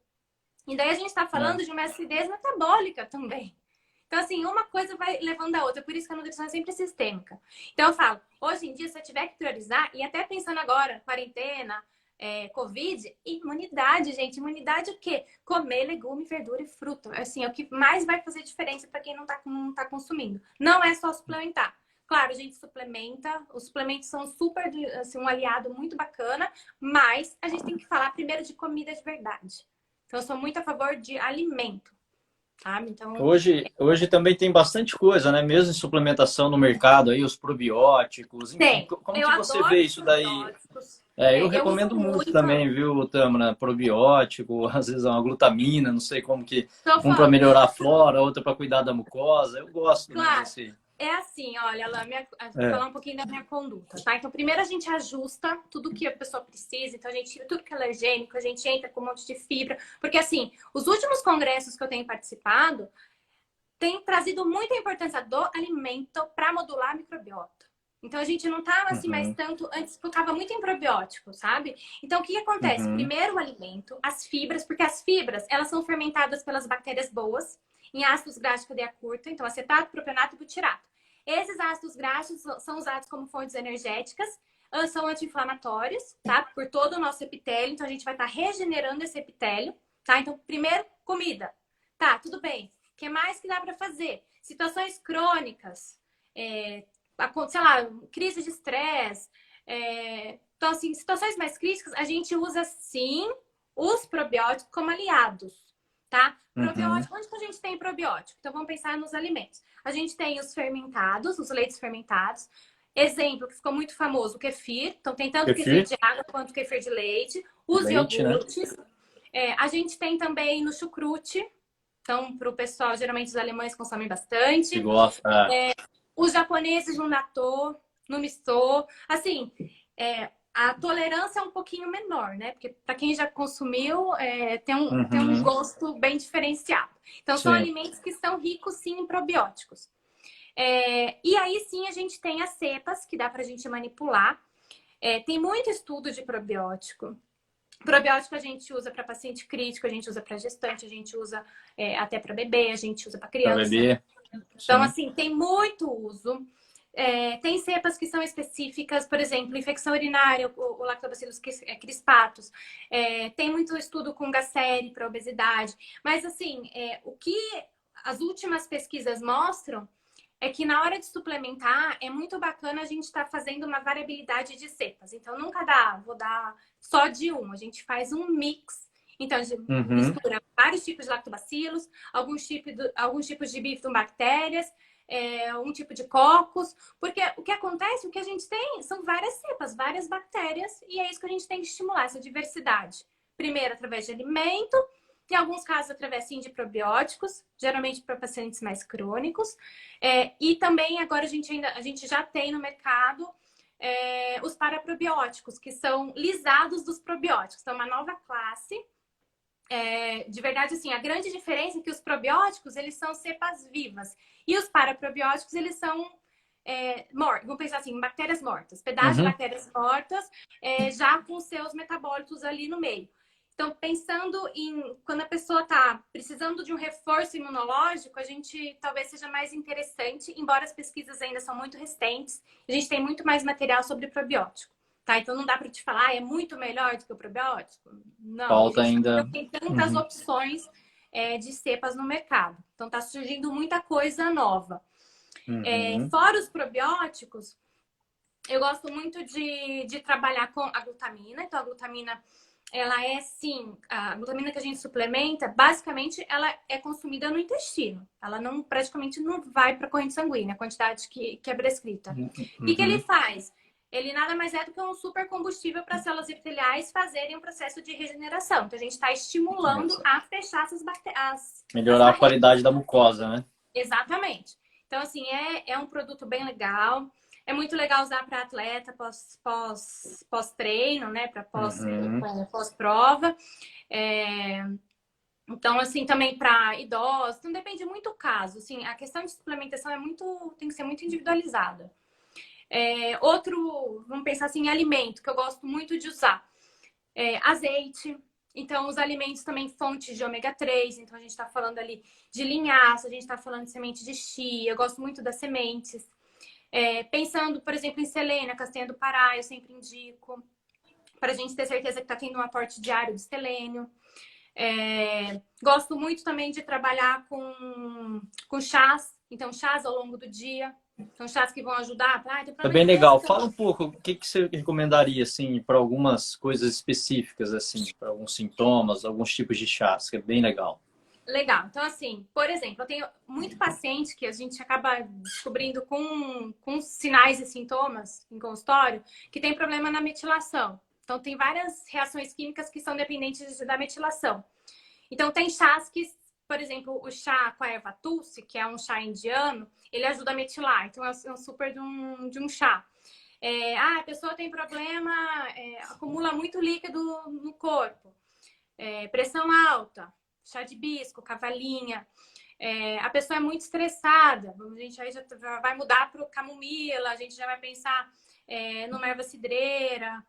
E daí a gente está falando de uma acidez metabólica também. Então, assim, uma coisa vai levando a outra. Por isso que a nutrição é sempre sistêmica. Então, eu falo, hoje em dia, se eu tiver que priorizar, e até pensando agora, quarentena, Covid, imunidade, gente. Imunidade o quê? Comer legume, verdura e fruta. Assim, é o que mais vai fazer diferença para quem não tá consumindo. Não é só suplementar. Claro, a gente suplementa. Os suplementos são super, assim, um aliado muito bacana. Mas a gente tem que falar primeiro de comida de verdade. Então, eu sou muito a favor de alimento. Sabe? Então, hoje também tem bastante coisa, né? Mesmo em suplementação no mercado, aí, os probióticos, enfim, como eu que você adoro vê isso daí? probióticos. Eu Eu uso recomendo muito muito. também, viu, Tamara? Probiótico, às vezes é uma glutamina, não sei como que. Sou Um para fã. melhorar a flora, outro para cuidar da mucosa. Eu gosto também Claro. desse. É assim, olha, Alain, vou falar um pouquinho da minha conduta, tá? Então, primeiro a gente ajusta tudo que a pessoa precisa, então a gente tira tudo que é alergênico, a gente entra com um monte de fibra, porque assim, os últimos congressos que eu tenho participado têm trazido muita importância do alimento para modular a microbiota. Então a gente não estava assim mais tanto, antes focava muito em probiótico, sabe? Então o que acontece? Primeiro o alimento, as fibras, porque as fibras, elas são fermentadas pelas bactérias boas, em ácidos graxos de cadeia curta, então acetato, propionato e butirato. Esses ácidos graxos são usados como fontes energéticas, são anti-inflamatórios, tá? Por todo o nosso epitélio, então a gente vai estar regenerando esse epitélio, tá? Então, primeiro, comida. Tá, tudo bem. O que mais que dá para fazer? Situações crônicas, sei lá, crise de estresse. Então, assim, situações mais críticas, a gente usa, sim, os probióticos como aliados, tá? Probiótico, onde que a gente tem probiótico? Então, vamos pensar nos alimentos. A gente tem os fermentados, os leites fermentados. Exemplo que ficou muito famoso, o kefir. Então, tem tanto kefir de água quanto o kefir de leite. Os iogurtes. Né? A gente tem também no chucrute. Então, para o pessoal, geralmente os alemães consomem bastante. Que gosta. Os japoneses no natto, no miso. Assim, a tolerância é um pouquinho menor, né? Porque para quem já consumiu, tem um gosto bem diferenciado. Então, são alimentos que são ricos, sim, em probióticos. E aí, sim, a gente tem as cepas, que dá para a gente manipular. Tem muito estudo de probiótico. Probiótico a gente usa para paciente crítico, a gente usa para gestante, a gente usa até para bebê, a gente usa para criança. Pra bebê. Então, assim, tem muito uso. Tem cepas que são específicas, por exemplo, infecção urinária, o Lactobacillus crispatus. Tem muito estudo com Gaceri para obesidade. Mas, assim, o que as últimas pesquisas mostram é que na hora de suplementar é muito bacana a gente estar fazendo uma variabilidade de cepas. Então, nunca vou dar só de um. A gente faz um mix. Então, a gente mistura vários tipos de lactobacilos, alguns tipos de bifidobactérias, um tipo de cocos. Porque o que acontece, o que a gente tem são várias cepas, várias bactérias, e é isso que a gente tem que estimular, essa diversidade. Primeiro, através de alimento, em alguns casos, através sim, de probióticos, geralmente para pacientes mais crônicos. E também, agora, a gente já tem no mercado os paraprobióticos, que são lisados dos probióticos. Então, uma nova classe. De verdade, assim, a grande diferença é que os probióticos, eles são cepas vivas. E os paraprobióticos, eles são mortos. Vamos pensar assim, bactérias mortas. Pedaços de bactérias mortas, já com seus metabólitos ali no meio. Então, pensando em quando a pessoa está precisando de um reforço imunológico, a gente talvez seja mais interessante, embora as pesquisas ainda são muito recentes, a gente tem muito mais material sobre probiótico. Tá? Então não dá para te falar, é muito melhor do que o probiótico? Não, Falta existe, ainda. não tem tantas Uhum. opções de cepas no mercado. Então tá surgindo muita coisa nova. Uhum. Fora os probióticos, eu gosto muito de trabalhar com a glutamina. Então a glutamina, ela é sim, a glutamina que a gente suplementa, basicamente ela é consumida no intestino. Ela não praticamente não vai para a corrente sanguínea, a quantidade que é prescrita. O que ele Uhum. faz? Ele nada mais é do que um super combustível para as células epiteliais fazerem um processo de regeneração. Então a gente está estimulando a fechar as Melhorar a barreiras. qualidade da mucosa, né? Exatamente. Então, assim, é um produto bem legal. É muito legal usar para atleta pós-treino, né? Para Uhum. pós-prova. É, então, assim, também para idosos. Então, depende muito do caso. Assim, a questão de suplementação tem que ser muito individualizada. Vamos pensar assim, em alimento, que eu gosto muito de usar. Azeite. Então, os alimentos também fontes de ômega 3. Então, a gente está falando ali de linhaça, a gente está falando de semente de chia. Eu gosto muito das sementes. Pensando, por exemplo, em selênia, castanha do Pará, eu sempre indico. Para a gente ter certeza que está tendo um aporte diário de selênio. Gosto muito também de trabalhar com chás. Então, chás ao longo do dia. São chás que vão ajudar. Tem É problema bem de cabeça. legal. Fala um pouco, o que que você recomendaria, assim, para algumas coisas específicas, assim, para alguns sintomas, alguns tipos de chás, que é bem legal. Legal. Então, assim, por exemplo, eu tenho muito paciente que a gente acaba descobrindo com sinais e sintomas em consultório que tem problema na metilação. Então, tem várias reações químicas que são dependentes da metilação. Então, tem chás que, por exemplo, o chá com a erva tulsi, que é um chá indiano, ele ajuda a metilar. Então, é um super de um chá. A pessoa tem problema, acumula muito líquido no corpo, pressão alta, chá de hibisco, cavalinha. A pessoa é muito estressada, a gente aí já vai mudar para o camomila, a gente já vai pensar numa erva cidreira.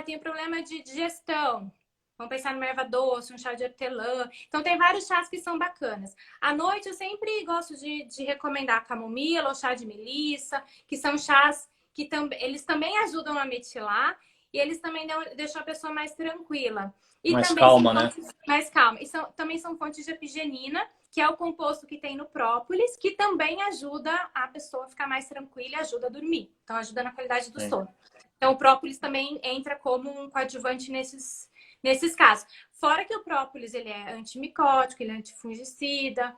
Tem problema de digestão. Vamos pensar numa erva doce, um chá de hortelã. Então, tem vários chás que são bacanas. À noite, eu sempre gosto de recomendar a camomila ou chá de melissa, que são chás que eles também ajudam a metilar e eles também deixam a pessoa mais tranquila. E Mais também são calma, né? fontes mais calma. E também são fontes de epigenina, que é o composto que tem no própolis, que também ajuda a pessoa a ficar mais tranquila e ajuda a dormir. Então, ajuda na qualidade do sono. Então, o própolis também entra como um coadjuvante nesses casos. Fora que o própolis, ele é antimicótico, ele é antifungicida,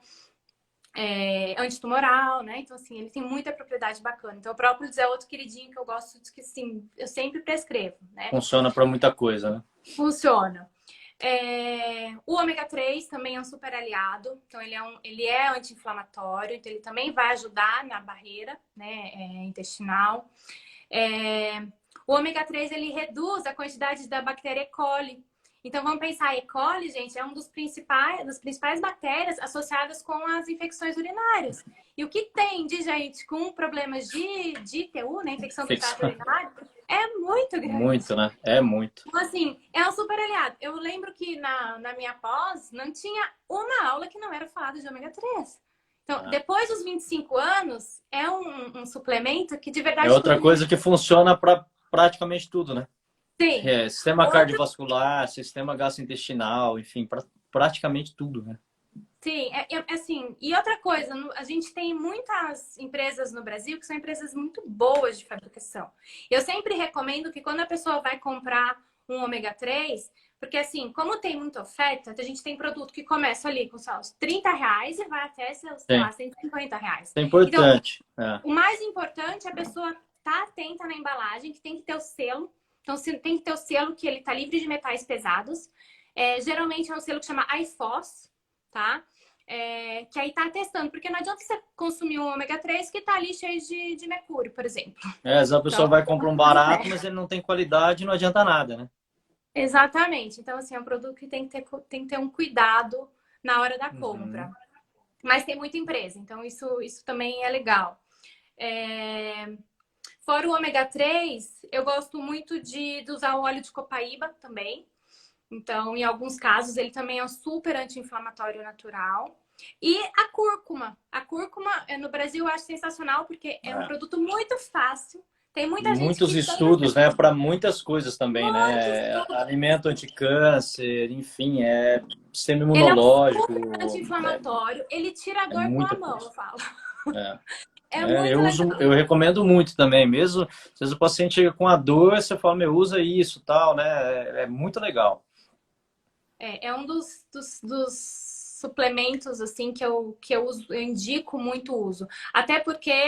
antitumoral, né? Então, assim, ele tem muita propriedade bacana. Então, o própolis é outro queridinho que eu gosto de que, sim, eu sempre prescrevo, né? Funciona para muita coisa, né? Funciona. O ômega 3 também é um super aliado, então ele é anti-inflamatório, então ele também vai ajudar na barreira, né, intestinal. O ômega 3 ele reduz a quantidade da bactéria E. coli. Então vamos pensar, E. coli, gente, é das principais bactérias associadas com as infecções urinárias. E o que tem de gente com problemas de ITU, né, infecção do trato urinário, é muito grande. Muito, né? É muito. Então, assim, é um super aliado. Eu lembro que na minha pós não tinha uma aula que não era falada de ômega 3. Então, depois dos 25 anos, é um suplemento que de É verdade outra todo mundo. coisa que funciona para praticamente tudo, né? Sim. Sistema cardiovascular, sistema gastrointestinal, enfim, para praticamente tudo, né? Sim, assim, e outra coisa, a gente tem muitas empresas no Brasil que são empresas muito boas de fabricação. Eu sempre recomendo que quando a pessoa vai comprar um ômega 3, porque assim, como tem muita oferta, a gente tem produto que começa ali com os R$ 30 e vai até, sei lá, R$ 150. É Então, importante. o mais importante é a pessoa estar atenta na embalagem, que tem que ter o selo. Então, tem que ter o selo que ele está livre de metais pesados. Geralmente é um selo que chama IFOS, tá? Que aí tá testando, porque não adianta você consumir um ômega 3 que tá ali cheio de mercúrio, por exemplo. Às vezes a pessoa Então, vai comprar um barato, mas ele não tem qualidade e não adianta nada, né? exatamente. Então, assim, é um produto que tem que ter um cuidado na hora da Uhum. compra. Mas tem muita empresa, então isso também é legal. Fora o ômega 3, eu gosto muito de usar o óleo de copaíba também. Então, em alguns casos, ele também é um super anti-inflamatório natural. E a cúrcuma. A cúrcuma, no Brasil, eu acho sensacional, porque é um produto muito fácil. Tem muita gente Muitos que tem estudos, né, para muitas coisas também, muitos. né? Alimento anticâncer, enfim, sistema Ele é um imunológico, super anti-inflamatório, ele tira a é dor com a muita mão, coisa. eu falo. É. É muito Eu legal. uso, eu recomendo muito também, mesmo às vezes o paciente chega com a dor, você fala, meu, usa isso, tal, né? É muito legal. É um dos suplementos assim que eu uso, eu indico muito uso. Até porque,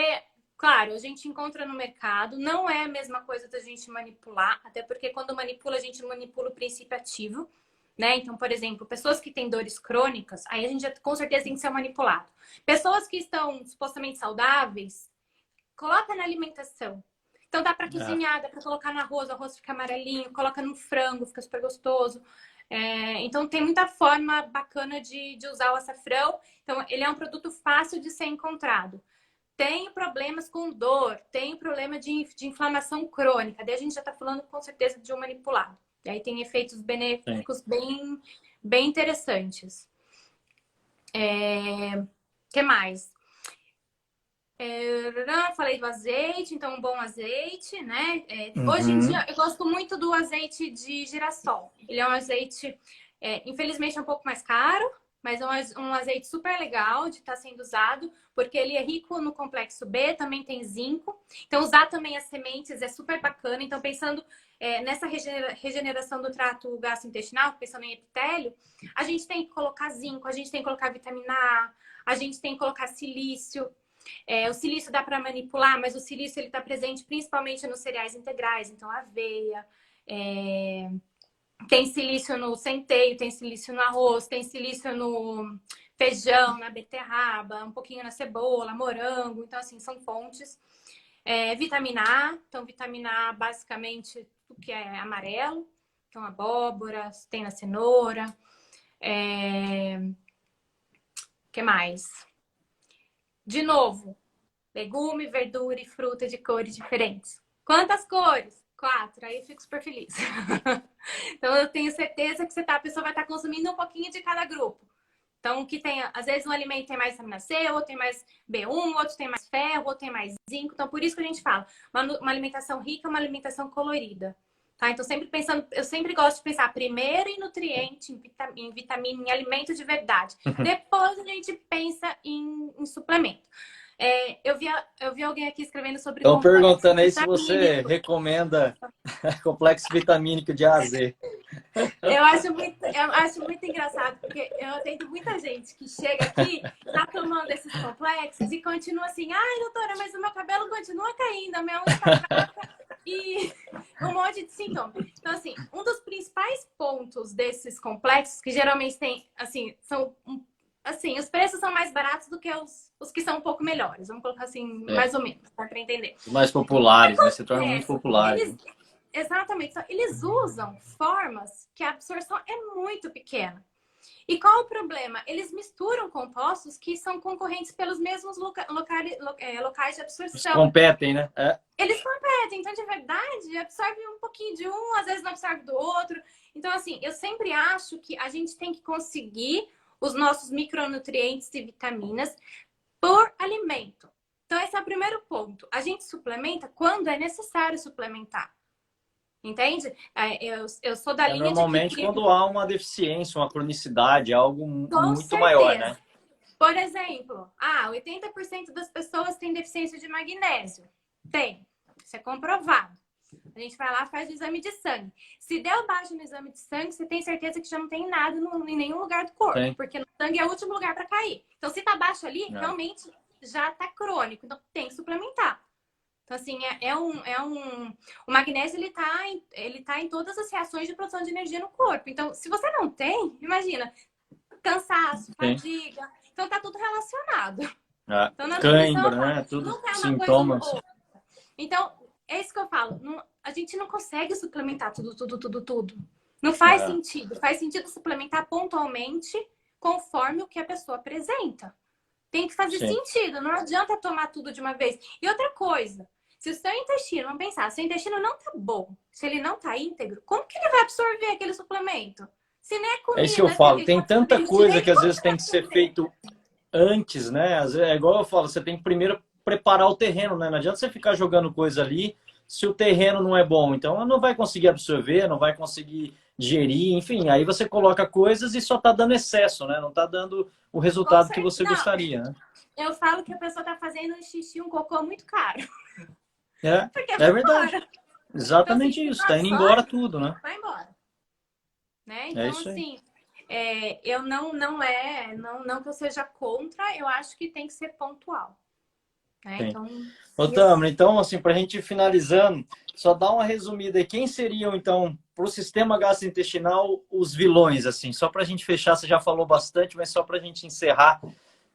claro, a gente encontra no mercado, não é a mesma coisa da gente manipular, até porque quando manipula, a gente manipula o princípio ativo, né? Então, por exemplo, pessoas que têm dores crônicas, aí a gente com certeza tem que ser manipulado. Pessoas que estão supostamente saudáveis, coloca na alimentação. Então dá para É, cozinhar, dá para colocar no arroz, o arroz fica amarelinho, coloca no frango, fica super gostoso. Então tem muita forma bacana de usar o açafrão. Então ele é um produto fácil de ser encontrado. Tenho problemas com dor, tenho problema de inflamação crônica. Daí a gente já está falando com certeza de um manipulado. E aí tem efeitos sim. benéficos bem interessantes. Que mais? Falei do azeite, então um bom azeite, né? Hoje em Uhum. dia eu gosto muito do azeite de girassol. Ele é um azeite, infelizmente, é um pouco mais caro, mas é um azeite super legal de estar sendo usado, porque ele é rico no complexo B, também tem zinco. Então, usar também as sementes é super bacana. Então, pensando nessa regeneração do trato gastrointestinal, pensando em epitélio, a gente tem que colocar zinco, a gente tem que colocar vitamina A gente tem que colocar silício. O silício dá para manipular, mas o silício ele está presente principalmente nos cereais integrais, então aveia, tem silício no centeio, tem silício no arroz, tem silício no feijão, na beterraba, um pouquinho na cebola, morango, então assim, são fontes. Vitamina A, então vitamina A basicamente o que é amarelo, então abóbora, tem na cenoura. Que mais? De novo, legume, verdura e fruta de cores diferentes. Quantas cores? 4. Aí eu fico super feliz. Então eu tenho certeza que a pessoa vai estar consumindo um pouquinho de cada grupo. Então, que tem, às vezes um alimento tem mais vitamina C, outro tem mais B1, outro tem mais ferro, outro tem mais zinco. Então, por isso que a gente fala, uma alimentação rica, uma alimentação colorida. Tá? Então, sempre pensando, eu sempre gosto de pensar primeiro em nutriente, em vitamina, em alimento de verdade. Depois a gente pensa em suplemento. Eu vi alguém aqui escrevendo sobre Estão complexo perguntando aí se você vitamínico. recomenda complexo vitamínico de A a Z. Eu acho muito engraçado, porque eu atendo muita gente que chega aqui, tá tomando esses complexos e continua assim, ai, doutora, mas o meu cabelo continua caindo, a minha unha tá fraca e um monte de sintoma. Então, assim, um dos principais pontos desses complexos, que geralmente tem, assim, assim, os preços são mais baratos do que os que são um pouco melhores. Vamos colocar assim, É, mais ou menos, para entender. os mais populares, né? Se tornam muito Acontece, populares. eles, exatamente, então, eles usam formas que a absorção é muito pequena. E qual o problema? Eles misturam compostos que são concorrentes pelos mesmos locais de Eles absorção. competem, né? Eles competem, então de verdade absorve um pouquinho de um, às vezes não absorve do outro. Então, assim, eu sempre acho que a gente tem que conseguir os nossos micronutrientes e vitaminas por alimento. Então, esse é o primeiro ponto. A gente suplementa quando é necessário suplementar. Entende? Eu sou da linha de Normalmente que, quando há uma deficiência, uma cronicidade, algo com muito maior, certeza. né? Por exemplo, 80% das pessoas têm deficiência de magnésio. Tem. Isso é comprovado. A gente vai lá e faz o exame de sangue. Se deu baixo no exame de sangue, você tem certeza que já não tem nada em nenhum lugar do corpo. Tem. Porque no sangue é o último lugar para cair. Então, se tá baixo ali, É. realmente já tá crônico. Então, tem que suplementar. Então, assim, o magnésio, ele tá em todas as reações de produção de energia no corpo. Então, se você não tem, imagina, cansaço, Tem. fadiga. Então, tá tudo relacionado. É. Então, na nutrição, eu Cãibra, falo, né? Tudo nunca é uma coisa ou sintomas. outra. Então, é isso que eu falo. A gente não consegue suplementar tudo. Não faz É. sentido. Faz sentido suplementar pontualmente conforme o que a pessoa apresenta. Tem que fazer Sim. sentido. Não adianta tomar tudo de uma vez. E outra coisa, se o seu intestino, vamos pensar, se o intestino não tá bom, se ele não tá íntegro, como que ele vai absorver aquele suplemento? Se nem é É isso que eu comida, falo. ele Tem tá tanta absorvendo coisa direito, que às como vezes que vai tem que ser absorver? feito antes, né? É igual eu falo, você tem que primeiro preparar o terreno, né? Não adianta você ficar jogando coisa ali se o terreno não é bom. Então, ela não vai conseguir absorver, não vai conseguir digerir, enfim. Aí você coloca coisas e só está dando excesso, né? Não está dando o resultado que você Não, gostaria, né? eu falo que a pessoa está fazendo um xixi, um cocô muito caro. É, Porque é vai verdade. embora. Então, assim, Exatamente isso. Está indo embora tudo, né? vai embora. Né? É Então, isso aí. assim, eu não que eu seja contra, eu acho que tem que ser pontual. Né? Sim. Então, Ô, Tâmara, então, assim, para a gente ir finalizando, só dá uma resumida aí. Quem seriam, então, para o sistema gastrointestinal, os vilões, assim? Só para a gente fechar, você já falou bastante, mas só para a gente encerrar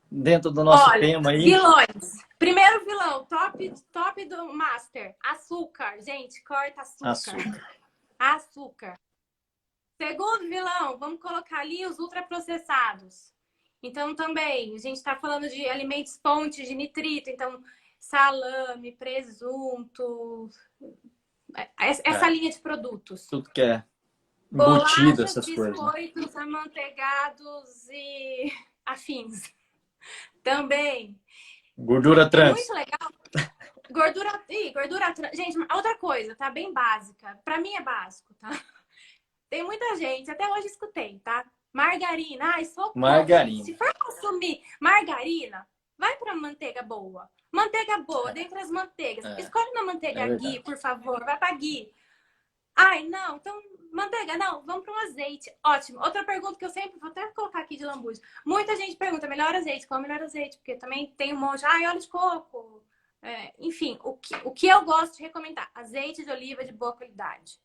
dentro do nosso olha, tema aí. vilões. Primeiro vilão, top do Master. Açúcar. Gente, corta açúcar. Açúcar. Açúcar. Segundo vilão, vamos colocar ali os ultraprocessados. Então, também, a gente está falando de alimentos fontes de nitrito. Então, salame, presunto, essa linha de produtos. Tudo que é embutido, Bolachas, essas coisas, né? biscoitos, amanteigados e afins. Também. Gordura trans. Muito legal. Gordura trans. Gente, outra coisa, tá? Bem básica. Pra mim é básico, tá? Tem muita gente, até hoje escutei, tá? Margarina, ai, sou contra. Margarina. Se for consumir margarina, vai pra manteiga boa. Manteiga boa, dentre as manteigas. Escolhe uma manteiga ghee, por favor. Vai pra ghee. Ai, não, então, manteiga, não, vamos para um azeite. Ótimo. Outra pergunta que eu sempre vou até colocar aqui de lambuja. Muita gente pergunta, melhor azeite? Qual é o melhor azeite? Porque também tem um monte, óleo de coco. Enfim, o que eu gosto de recomendar? Azeite de oliva de boa qualidade.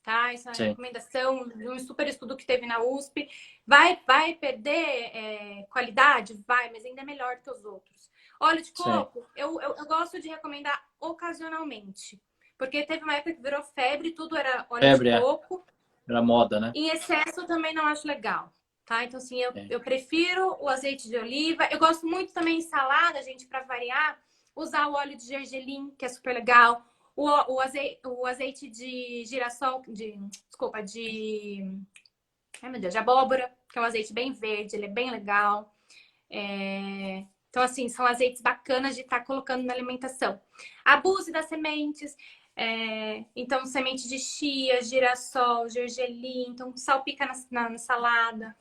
Tá? Essa é uma recomendação de um super estudo que teve na USP. Vai perder qualidade? Vai, mas ainda é melhor que os outros. Óleo de coco, eu gosto de recomendar ocasionalmente. Porque teve uma época que virou febre, tudo era óleo de coco. Era moda, né? Em excesso também não acho legal, tá? Então, assim, eu prefiro o azeite de oliva. Eu gosto muito também em salada, gente, para variar, usar o óleo de gergelim, que é super legal. O azeite de girassol, ai, meu Deus, de abóbora, que é um azeite bem verde, ele é bem legal. Então, assim, são azeites bacanas de estar colocando na alimentação. Abuse das sementes. Então, semente de chia, girassol, gergelim. Então, salpica na salada.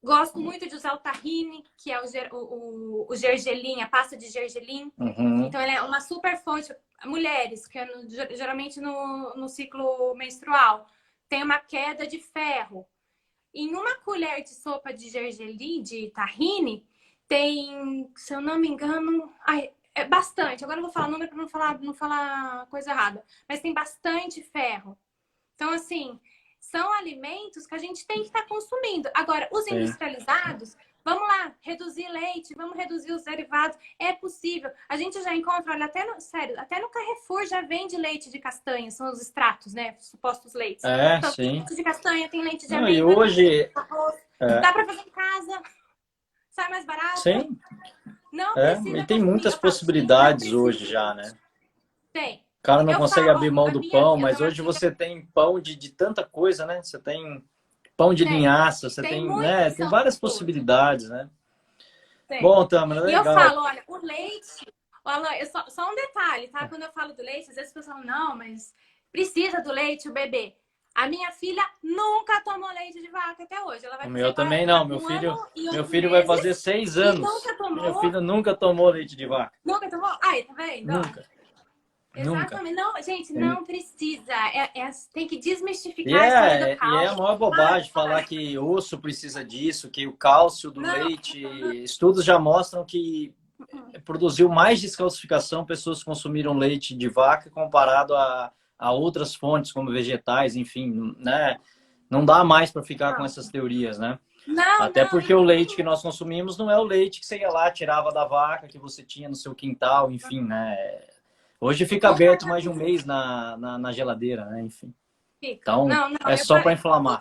Gosto muito de usar o tahine, que é o gergelim, a pasta de gergelim. Então, ele é uma super fonte. Mulheres, que geralmente no ciclo menstrual, tem uma queda de ferro. Em uma colher de sopa de gergelim, de tahine, tem, se eu não me engano, é bastante. Agora eu vou falar o número para não falar coisa errada. Mas tem bastante ferro. Então, assim, são alimentos que a gente tem que estar consumindo. Agora, os industrializados, vamos lá, reduzir leite, vamos reduzir os derivados. É possível. A gente já encontra, olha, até no Carrefour já vende leite de castanha, são os extratos, né? Supostos leites. Então, Sim. tem leite de castanha, tem leite de Não, amêndoa. e hoje... Dá para fazer em casa. Sai mais barato. Sim. Não precisa e tem muitas possibilidades hoje já, né? Tem. O cara não consegue abrir mão do pão, mas hoje você tem pão de tanta coisa, né? Você tem pão de linhaça, você tem várias possibilidades, né? Bom, Tâmara, legal. E eu falo, olha, o leite... Olha, só um detalhe, tá? Quando eu falo do leite, às vezes as pessoas falam, não, mas precisa do leite o bebê. A minha filha nunca tomou leite de vaca até hoje. Ela vai o meu também não. Meu filho vai fazer 6 anos. Meu filho nunca tomou leite de vaca. Nunca tomou? Ai, tá vendo? Nunca. Exatamente. Nunca. Não, gente, não precisa. Tem que desmistificar a história do cálcio. E é a maior bobagem falar que osso precisa disso, que o cálcio do leite... Estudos já mostram que produziu mais descalcificação pessoas que consumiram leite de vaca comparado a outras fontes, como vegetais, enfim, né? Não dá mais para ficar com essas teorias, né? Até porque o leite que nós consumimos não é o leite que você ia lá, tirava da vaca, que você tinha no seu quintal, enfim, né? Hoje fica aberto mais de um mês na geladeira, né? Enfim. Então, é só para inflamar.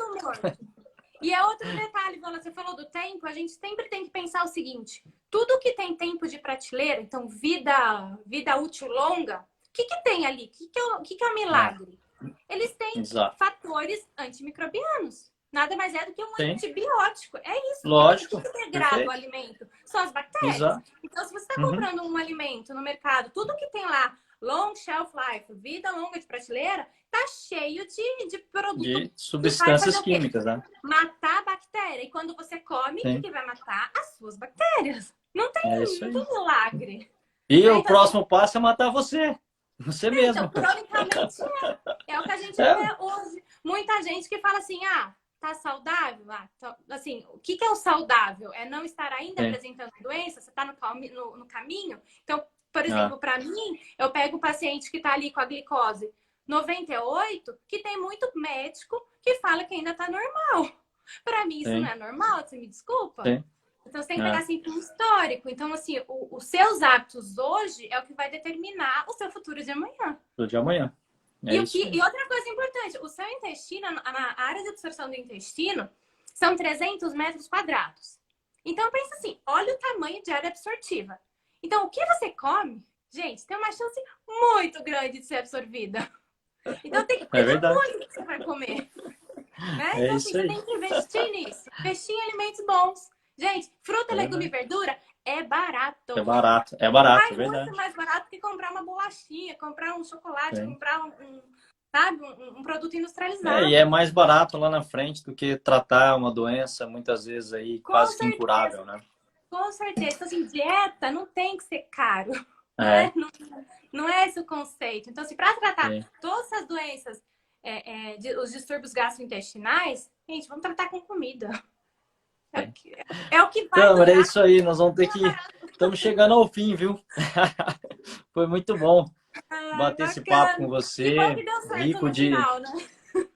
E é outro detalhe, você falou do tempo, a gente sempre tem que pensar o seguinte, tudo que tem tempo de prateleira, então vida útil longa, o que tem ali? O que é o milagre? Eles têm fatores antimicrobianos. Nada mais é do que um antibiótico. É isso. Lógico. O que degrada o alimento? São as bactérias. Então, se você está comprando um alimento no mercado, tudo que tem lá, long shelf life, vida longa de prateleira, tá cheio de produto De que vai fazer substâncias o quê? químicas, né? Matar a bactéria. E quando você come, o Sim, que vai matar? As suas bactérias. Não é isso tem, não aí. tem milagre. E Né? o Então, assim, próximo passo é matar você. Você mesmo. então, cronicamente é o que a gente É, vê hoje. Muita gente que fala assim, tá saudável? Assim, o que é o saudável? É não estar ainda sim. apresentando doença? Você está no caminho? Então, por Ah, exemplo, para mim, eu pego o paciente que está ali com a glicose 98, que tem muito médico que fala que ainda está normal. Para mim, isso não sim, é normal, você me desculpa? sim. Então, você tem que pegar Ah, sempre um histórico. Então, assim, os seus hábitos hoje é o que vai determinar o seu futuro de amanhã. do de amanhã. É isso aí. E outra coisa importante, o seu intestino, na área de absorção do intestino, são 300 metros quadrados. Então, pensa assim, olha o tamanho de área absortiva. Então, o que você come, gente, tem uma chance muito grande de ser absorvida. Então, tem que É cuidar verdade. muito do que você vai comer. Né? É Então, assim, isso você aí. tem que investir nisso. Investir em alimentos bons. Gente, fruta, É legume e verdade. verdura é É barato. barato. É barato, é Ai, muito verdade. mais barato que comprar uma bolachinha, comprar um chocolate, Sim. comprar sabe, um produto É, e é industrializado. mais barato lá na frente do que tratar uma doença, muitas vezes aí Com quase que certeza, incurável, né? com certeza. Então, assim, dieta não tem que ser caro, não é? É, Não é esse o conceito. Então, assim, para tratar sim. todas essas doenças, os distúrbios gastrointestinais, gente, vamos tratar com comida. Sim. É o que vai Então, é durar. isso aí. Nós vamos ter que. Estamos chegando ao fim, viu? Foi muito bom Ai, bater esse papo com bacana. Que bom você, que deu certo rico no de. final, né?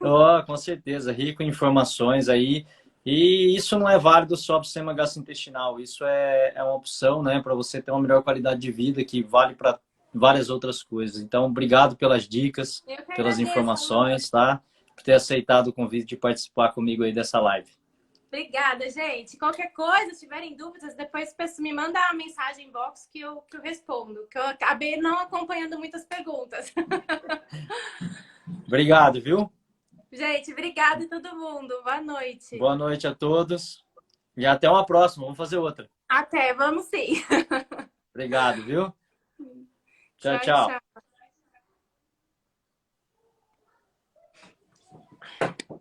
Oh, com certeza, rico em informações aí. E isso não é válido só para o sistema gastrointestinal, isso é uma opção, né, para você ter uma melhor qualidade de vida que vale para várias outras coisas. Então, obrigado pelas dicas, Eu que pelas agradeço, Lu. informações, tá? Por ter aceitado o convite de participar comigo aí dessa live. Obrigada, gente. Qualquer coisa, se tiverem dúvidas, depois me manda uma mensagem inbox que eu respondo, que eu acabei não acompanhando muitas perguntas. Obrigado, viu? Gente, obrigada a todo mundo. Boa noite. Boa noite a todos e até uma próxima. Vamos fazer outra. Até, vamos sim. Obrigado, viu? Tchau, Tchau, tchau. tchau.